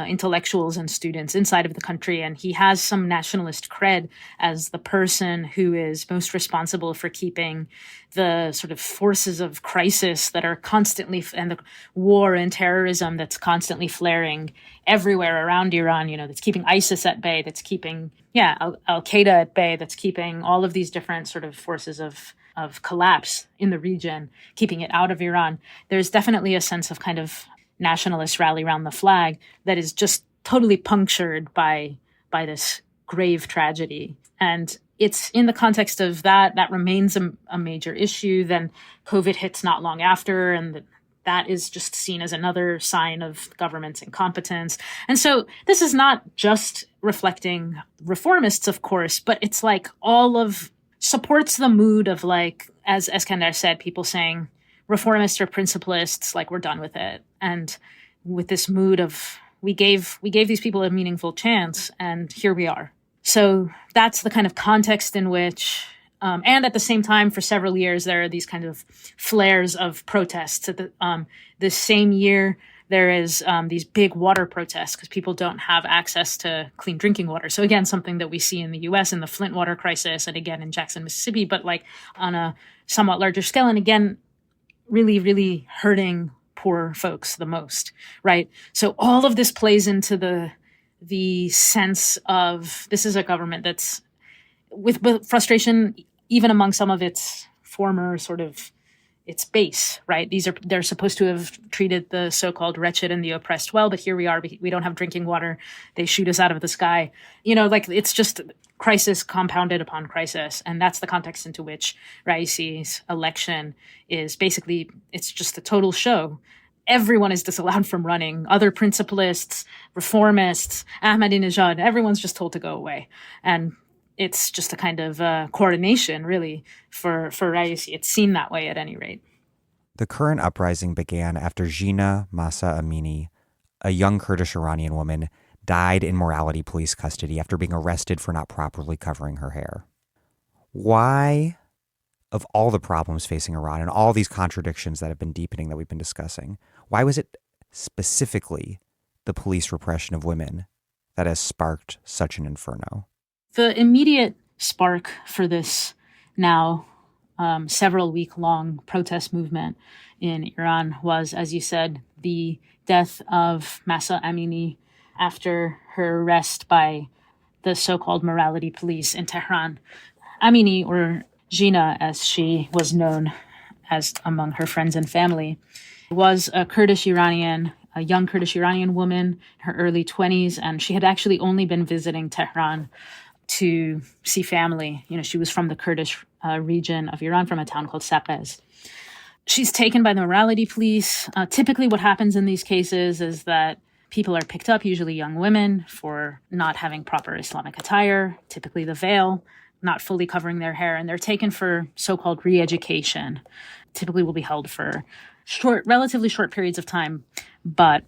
intellectuals and students inside of the country. And he has some nationalist cred as the person who is most responsible for keeping the sort of forces of crisis that are constantly, and the war and terrorism that's constantly flaring everywhere around Iran, that's keeping ISIS at bay, that's keeping, Al-Qaeda at bay, that's keeping all of these different sort of forces of collapse in the region, keeping it out of Iran. There's definitely a sense of kind of nationalist rally around the flag that is just totally punctured by this grave tragedy. And it's in the context of that remains a major issue. Then COVID hits not long after, and that is just seen as another sign of the government's incompetence. And so this is not just reflecting reformists, of course, but it's like supports the mood of, like, as Eskandar said, people saying reformists are principalists, like, we're done with it. And with this mood of we gave these people a meaningful chance, and here we are. So that's the kind of context in which, and at the same time, for several years, there are these kind of flares of protests. At the same year, there is these big water protests because people don't have access to clean drinking water. So again, something that we see in the U.S. in the Flint water crisis, and again in Jackson, Mississippi, but like on a somewhat larger scale. And again, really, really hurting poor folks the most, right? So all of this plays into the sense of this is a government that's with frustration, even among some of its former sort of its base, right? They're supposed to have treated the so-called wretched and the oppressed well, but here we are, we don't have drinking water. They shoot us out of the sky. Like it's just crisis compounded upon crisis. And that's the context into which Raisi's election is basically, it's just a total show. Everyone is disallowed from running. Other principalists, reformists, Ahmadinejad, everyone's just told to go away. And it's just a kind of coronation, really, for Raisi. It's seen that way at any rate. The current uprising began after Zhina Mahsa Amini, a young Kurdish Iranian woman, died in morality police custody after being arrested for not properly covering her hair. Why, of all the problems facing Iran and all these contradictions that have been deepening that we've been discussing, why was it specifically the police repression of women that has sparked such an inferno? The immediate spark for this now several week-long protest movement in Iran was, as you said, the death of Mahsa Amini after her arrest by the so-called morality police in Tehran. Amini, or Zhina as she was known as among her friends and family, was a young Kurdish Iranian woman in her early 20s, and she had actually only been visiting Tehran to see family. She was from the Kurdish region of Iran, from a town called Saqez. She's taken by the morality police. Typically what happens in these cases is that people are picked up, usually young women, for not having proper Islamic attire, typically the veil, not fully covering their hair, and they're taken for so-called re-education. Typically will be held for relatively short periods of time, but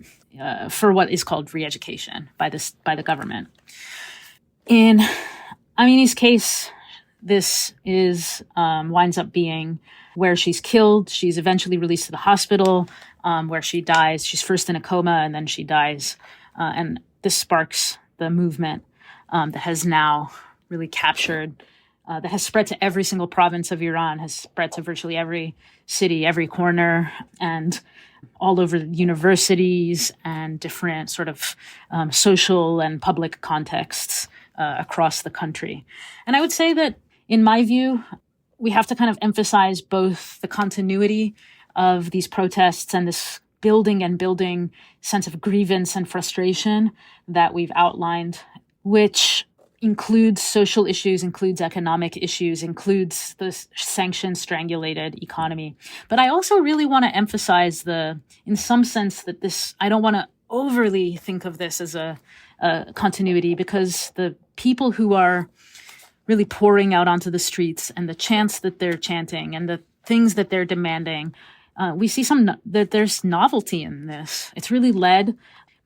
for what is called re-education by the government. In Amini's case, this winds up being where she's killed. She's eventually released to the hospital, where she dies. She's first in a coma, and then she dies. And this sparks the movement that has now really captured, that has spread to every single province of Iran, has spread to virtually every city, every corner, and all over universities and different sort of social and public contexts across the country. And I would say that, in my view, we have to kind of emphasize both the continuity of these protests and this building sense of grievance and frustration that we've outlined, which includes social issues, includes economic issues, includes the sanctioned, strangulated economy. But I also really want to emphasize in some sense that I don't want to overly think of this as a continuity, because the people who are really pouring out onto the streets, and the chants that they're chanting and the things that they're demanding, we see that there's novelty in this. It's really led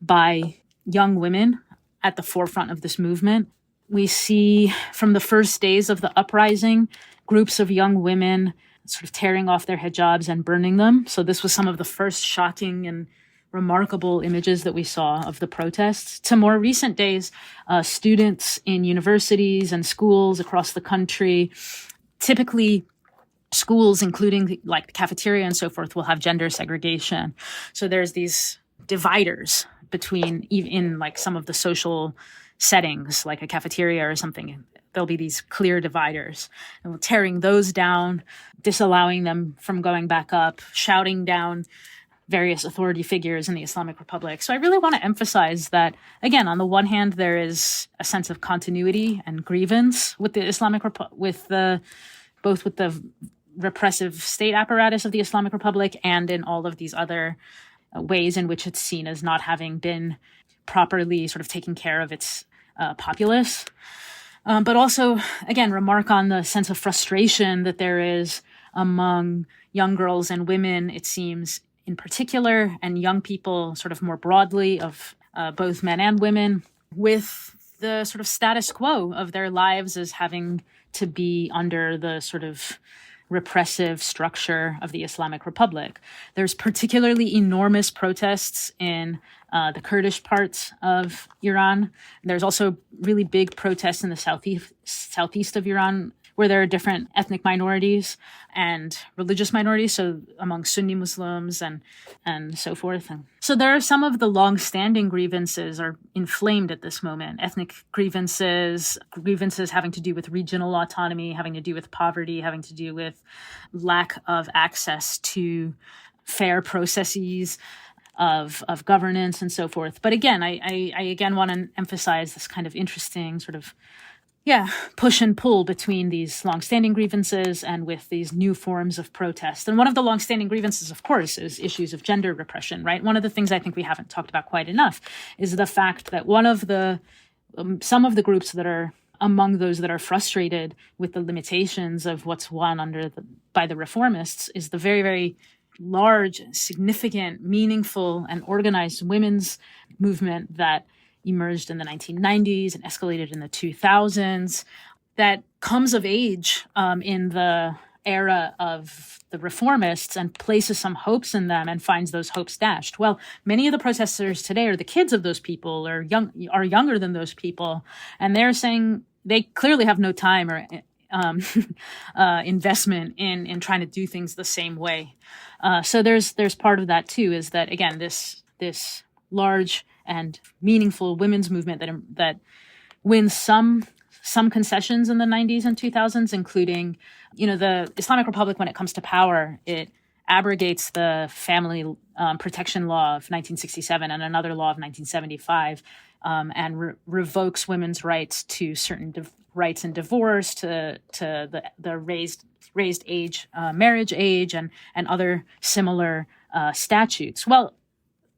by young women at the forefront of this movement. We see from the first days of the uprising, groups of young women sort of tearing off their hijabs and burning them. So this was some of the first shocking and remarkable images that we saw of the protests, to more recent days, students in universities and schools across the country, typically schools, including like the cafeteria and so forth, will have gender segregation. So there's these dividers between, even in like some of the social settings, like a cafeteria or something, there'll be these clear dividers, and we're tearing those down, disallowing them from going back up, shouting down various authority figures in the Islamic Republic. So I really want to emphasize that, again, on the one hand, there is a sense of continuity and grievance with the both with the repressive state apparatus of the Islamic Republic and in all of these other ways in which it's seen as not having been properly sort of taking care of its populace. But also, again, remark on the sense of frustration that there is among young girls and women, it seems, in particular, and young people sort of more broadly, of both men and women, with the sort of status quo of their lives as having to be under the sort of repressive structure of the Islamic Republic. There's particularly enormous protests in the Kurdish parts of Iran. There's also really big protests in the southeast of Iran, where there are different ethnic minorities and religious minorities, so among Sunni Muslims and so forth. And so there are some of the long-standing grievances are inflamed at this moment. Ethnic grievances having to do with regional autonomy, having to do with poverty, having to do with lack of access to fair processes of governance and so forth. But again, I again want to emphasize this kind of interesting sort of push and pull between these longstanding grievances and with these new forms of protest. And one of the longstanding grievances, of course, is issues of gender repression, right? One of the things I think we haven't talked about quite enough is the fact that one of the some of the groups that are among those that are frustrated with the limitations of what's won by the reformists is the very, very large, significant, meaningful, and organized women's movement that emerged in the 1990s and escalated in the 2000s, that comes of age in the era of the reformists and places some hopes in them and finds those hopes dashed. Well, many of the protesters today are the kids of those people or are younger than those people, and they're saying they clearly have no time or investment in trying to do things the same way. So there's part of that too, is that, again, this large and meaningful women's movement that wins some concessions in the 90s and 2000s, including, the Islamic Republic, when it comes to power, it abrogates the family protection law of 1967 and another law of 1975, and revokes women's rights to certain rights in divorce, to the raised age, marriage age, and other similar statutes. Well,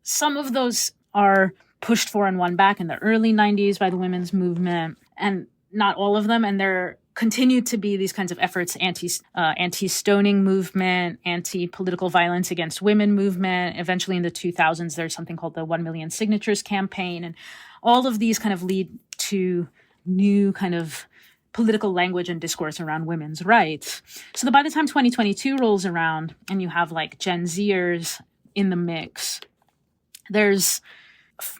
some of those are pushed for and won back in the early 90s by the women's movement, and not all of them. And there continued to be these kinds of efforts, anti-stoning movement, anti-political violence against women movement. Eventually in the 2000s, there's something called the 1 million signatures campaign. And all of these kind of lead to new kind of political language and discourse around women's rights. So that by the time 2022 rolls around and you have like Gen Zers in the mix, there's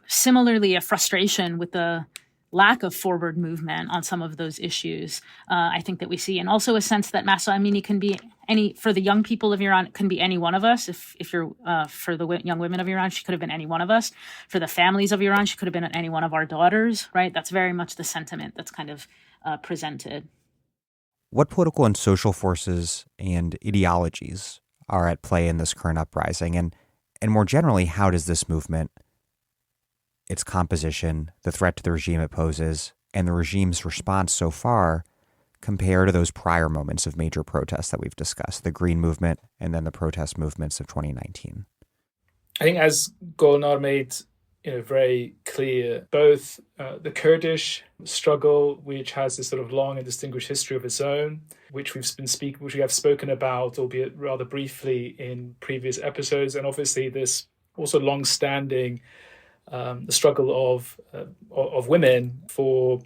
similarly a frustration with the lack of forward movement on some of those issues. I think that we see, and also a sense that Mahsa Amini can be for the young people of Iran, can be any one of us. If you're for the young women of Iran, she could have been any one of us. For the families of Iran, she could have been any one of our daughters, right? That's very much the sentiment that's kind of presented. What political and social forces and ideologies are at play in this current uprising? And more generally, how does this movement, its composition, the threat to the regime it poses, and the regime's response so far compare to those prior moments of major protests that we've discussed, the Green Movement and then the protest movements of 2019? I think, as Golnar made very clear. Both the Kurdish struggle, which has this sort of long and distinguished history of its own, which we have spoken about, albeit rather briefly in previous episodes, and obviously this also long-standing the struggle of women for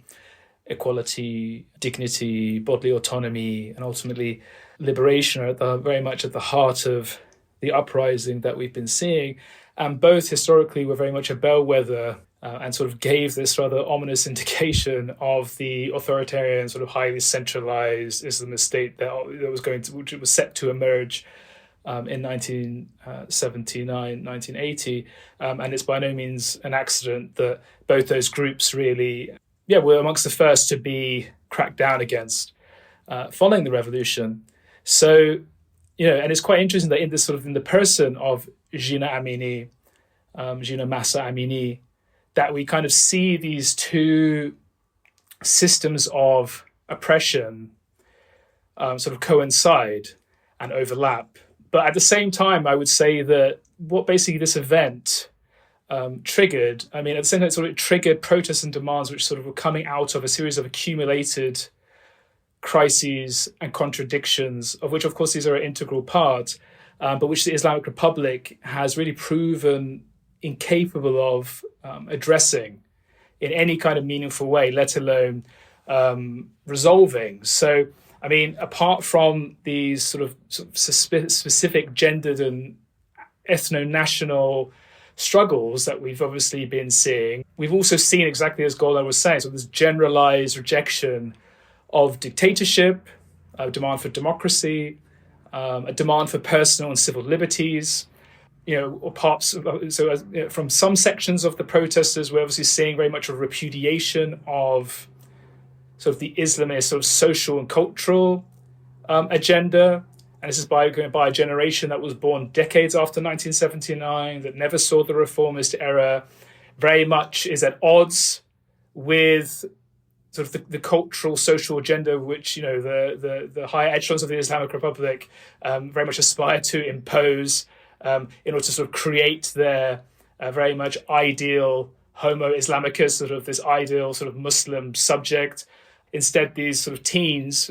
equality, dignity, bodily autonomy, and ultimately liberation are very much at the heart of the uprising that we've been seeing. And both historically were very much a bellwether and sort of gave this rather ominous indication of the authoritarian, sort of highly centralized Islamist state which was set to emerge in 1979, 1980. And it's by no means an accident that both those groups really were amongst the first to be cracked down against following the revolution. So, and it's quite interesting that in the person of Zhina Mahsa Amini, that we kind of see these two systems of oppression sort of coincide and overlap. But at the same time, I would say that what basically this event triggered, at the same time, it triggered protests and demands which sort of were coming out of a series of accumulated crises and contradictions, of which, of course, these are an integral part, but which the Islamic Republic has really proven incapable of addressing in any kind of meaningful way, let alone resolving. So, apart from these sort of specific gendered and ethno-national struggles that we've obviously been seeing, we've also seen, exactly as Golnar was saying, so this generalized rejection of dictatorship, a demand for democracy, a demand for personal and civil liberties, from some sections of the protesters, we're obviously seeing very much a repudiation of sort of the Islamist sort of social and cultural agenda. And this is by a generation that was born decades after 1979, that never saw the reformist era, very much is at odds with sort of the cultural, social agenda which, the higher echelons of the Islamic Republic very much aspire to impose in order to sort of create their very much ideal Homo Islamicus, sort of this ideal sort of Muslim subject. Instead, these sort of teens,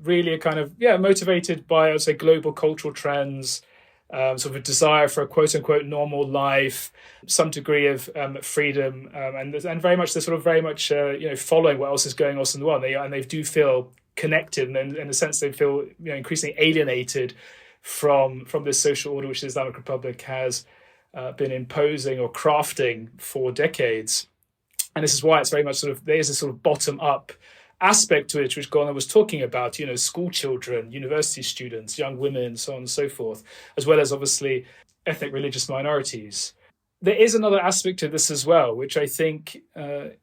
really are kind of, motivated by, I would say, global cultural trends, sort of a desire for a quote-unquote normal life, some degree of freedom, and very much they're sort of very much, following what else is going on in the world. They do feel connected, and in a sense they feel, increasingly alienated from this social order which the Islamic Republic has been imposing or crafting for decades. And this is why it's very much there is a sort of bottom-up aspect to it, which Golnar was talking about, school children, university students, young women, so on and so forth, as well as obviously ethnic religious minorities. There is another aspect to this as well, which I think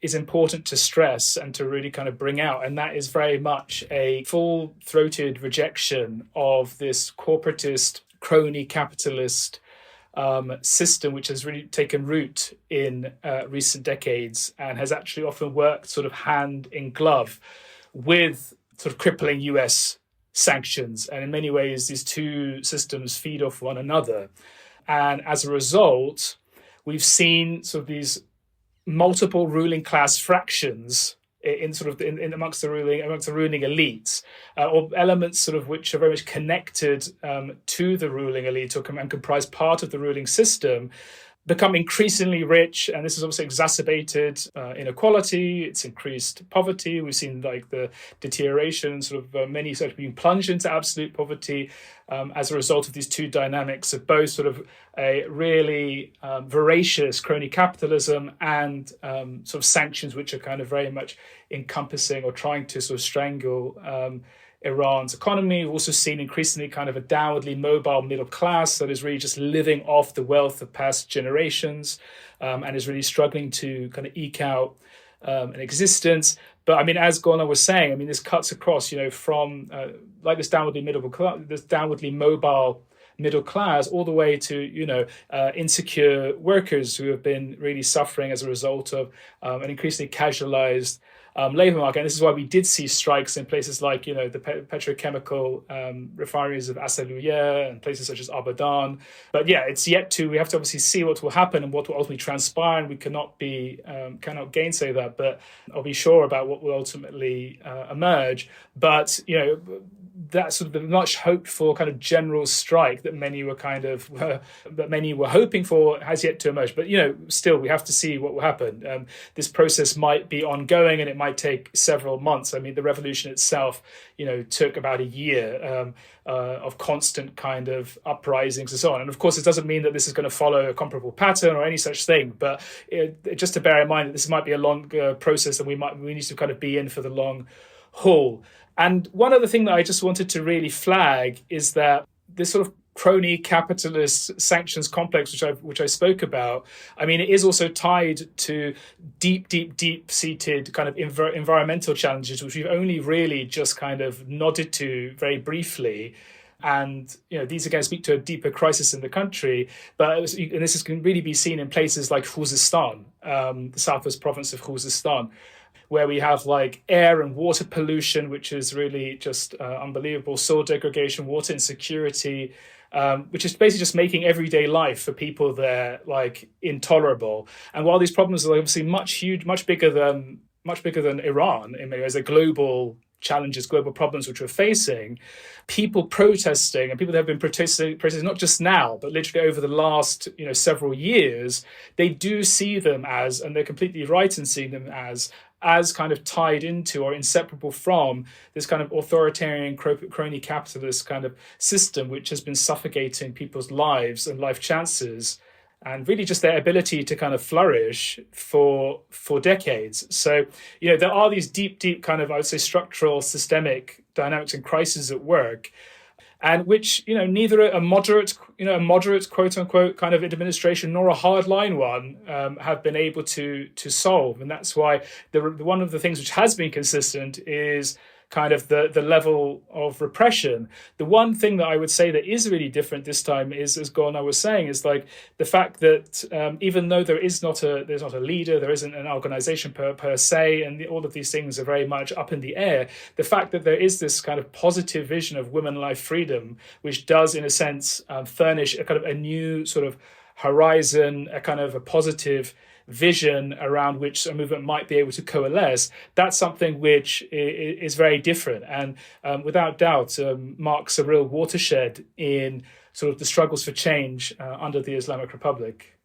is important to stress and to really kind of bring out, and that is very much a full-throated rejection of this corporatist, crony capitalist system which has really taken root in recent decades and has actually often worked sort of hand in glove with sort of crippling US sanctions. And in many ways, these two systems feed off one another. And as a result, we've seen sort of these multiple ruling class fractions in amongst the ruling elites, or elements sort of which are very much connected to the ruling elite and comprise part of the ruling system, become increasingly rich. And this has obviously exacerbated inequality. It's increased poverty. We've seen the deterioration, many sort of being plunged into absolute poverty as a result of these two dynamics of both sort of a really voracious crony capitalism and sort of sanctions which are kind of very much encompassing or trying to sort of strangle Iran's economy. We've also seen increasingly kind of a downwardly mobile middle class that is really just living off the wealth of past generations and is really struggling to kind of eke out an existence. But as Golnar was saying, this cuts across, from this downwardly mobile middle class all the way to, insecure workers who have been really suffering as a result of an increasingly casualized labour market. And this is why we did see strikes in places like, the petrochemical refineries of Asalouya and places such as Abadan. But yeah, we have to obviously see what will happen and what will ultimately transpire. And we cannot gainsay that, but I'll be sure about what will ultimately emerge. But, that sort of the much hoped for kind of general strike that many were hoping for has yet to emerge. But still we have to see what will happen. This process might be ongoing and it might take several months. I mean, the revolution itself, took about a year of constant kind of uprisings and so on. And of course, it doesn't mean that this is going to follow a comparable pattern or any such thing. But just to bear in mind that this might be a longer process and we need to kind of be in for the long haul. And one other thing that I just wanted to really flag is that this sort of crony capitalist sanctions complex, which I spoke about, I mean, it is also tied to deep-seated kind of environmental challenges, which we've only really just kind of nodded to very briefly. And these again speak to a deeper crisis in the country. And this can really be seen in places like Khuzestan, the southwest province of Khuzestan, where we have like air and water pollution, which is really just unbelievable, soil degradation, water insecurity, which is basically just making everyday life for people there like intolerable. And while these problems are obviously much bigger than Iran in many ways, they're global challenges, global problems which we're facing, people protesting and people that have been protesting not just now, but literally over the last several years, they do see them as, and they're completely right in seeing them as kind of tied into or inseparable from this kind of authoritarian crony capitalist kind of system which has been suffocating people's lives and life chances and really just their ability to kind of flourish for decades. So, there are these deep kind of, I would say, structural systemic dynamics and crises at work, and which, neither a moderate quote unquote kind of administration nor a hardline one have been able to solve. And that's why one of the things which has been consistent is kind of the level of repression. The one thing that I would say that is really different this time is, as Golnar was saying, is like the fact that even though there's not a leader, there isn't an organization per se, and all of these things are very much up in the air, the fact that there is this kind of positive vision of women life freedom, which does in a sense furnish a kind of a new sort of horizon, a kind of a positive vision around which a movement might be able to coalesce, that's something which is very different and without doubt marks a real watershed in sort of the struggles for change under the Islamic Republic.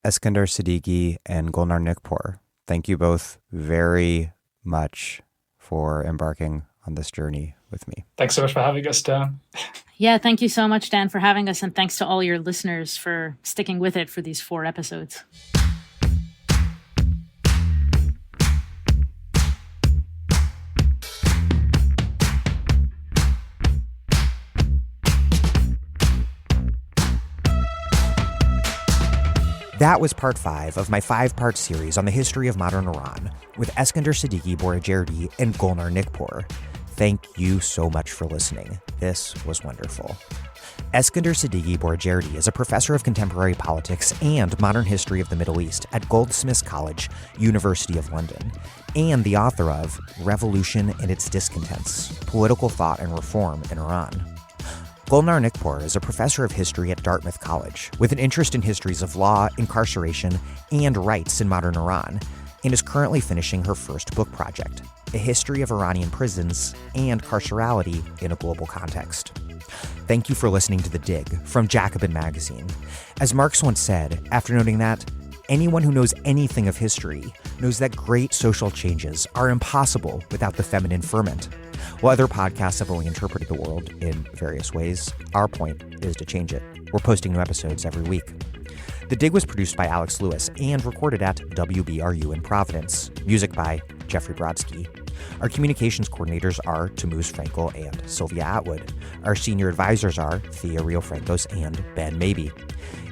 Eskandar Sadeghi and Golnar Nikpour, thank you both very much for embarking on this journey with me. Thanks so much for having us, Dan. Yeah, thank you so much, Dan, for having us, and thanks to all your listeners for sticking with it for these 4 episodes. That was part 5 of my 5-part series on the history of modern Iran with Eskandar Sadeghi-Boroujerdi and Golnar Nikpour. Thank you so much for listening. This was wonderful. Eskandar Sadeghi-Boroujerdi is a professor of contemporary politics and modern history of the Middle East at Goldsmiths College, University of London, and the author of Revolution and Its Discontents, Political Thought and Reform in Iran. Golnar Nikpour is a professor of history at Dartmouth College with an interest in histories of law, incarceration, and rights in modern Iran, and is currently finishing her first book project, A History of Iranian Prisons and Carcerality in a Global Context. Thank you for listening to The Dig from Jacobin Magazine. As Marx once said, after noting that, anyone who knows anything of history knows that great social changes are impossible without the feminine ferment. While other podcasts have only interpreted the world in various ways, our point is to change it. We're posting new episodes every week. The Dig was produced by Alex Lewis and recorded at WBRU in Providence. Music by Jeffrey Brodsky. Our communications coordinators are Tamuz Frankel and Sylvia Atwood. Our senior advisors are Thea Riofrancos and Ben Mabey.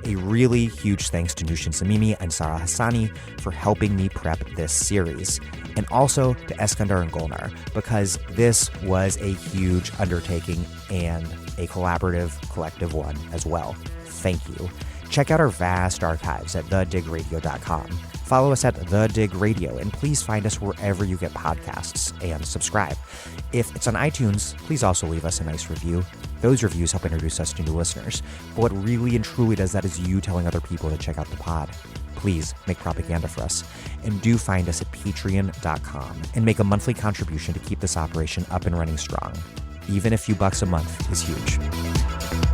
A really huge thanks to Nushin Samimi and Sarah Hassani for helping me prep this series. And also to Eskandar and Golnar, because this was a huge undertaking and a collaborative, collective one as well. Thank you. Check out our vast archives at thedigradio.com. Follow us at The Dig Radio, and please find us wherever you get podcasts and subscribe. If it's on iTunes, please also leave us a nice review. Those reviews help introduce us to new listeners. But what really and truly does that is you telling other people to check out the pod. Please make propaganda for us. And do find us at patreon.com and make a monthly contribution to keep this operation up and running strong. Even a few bucks a month is huge.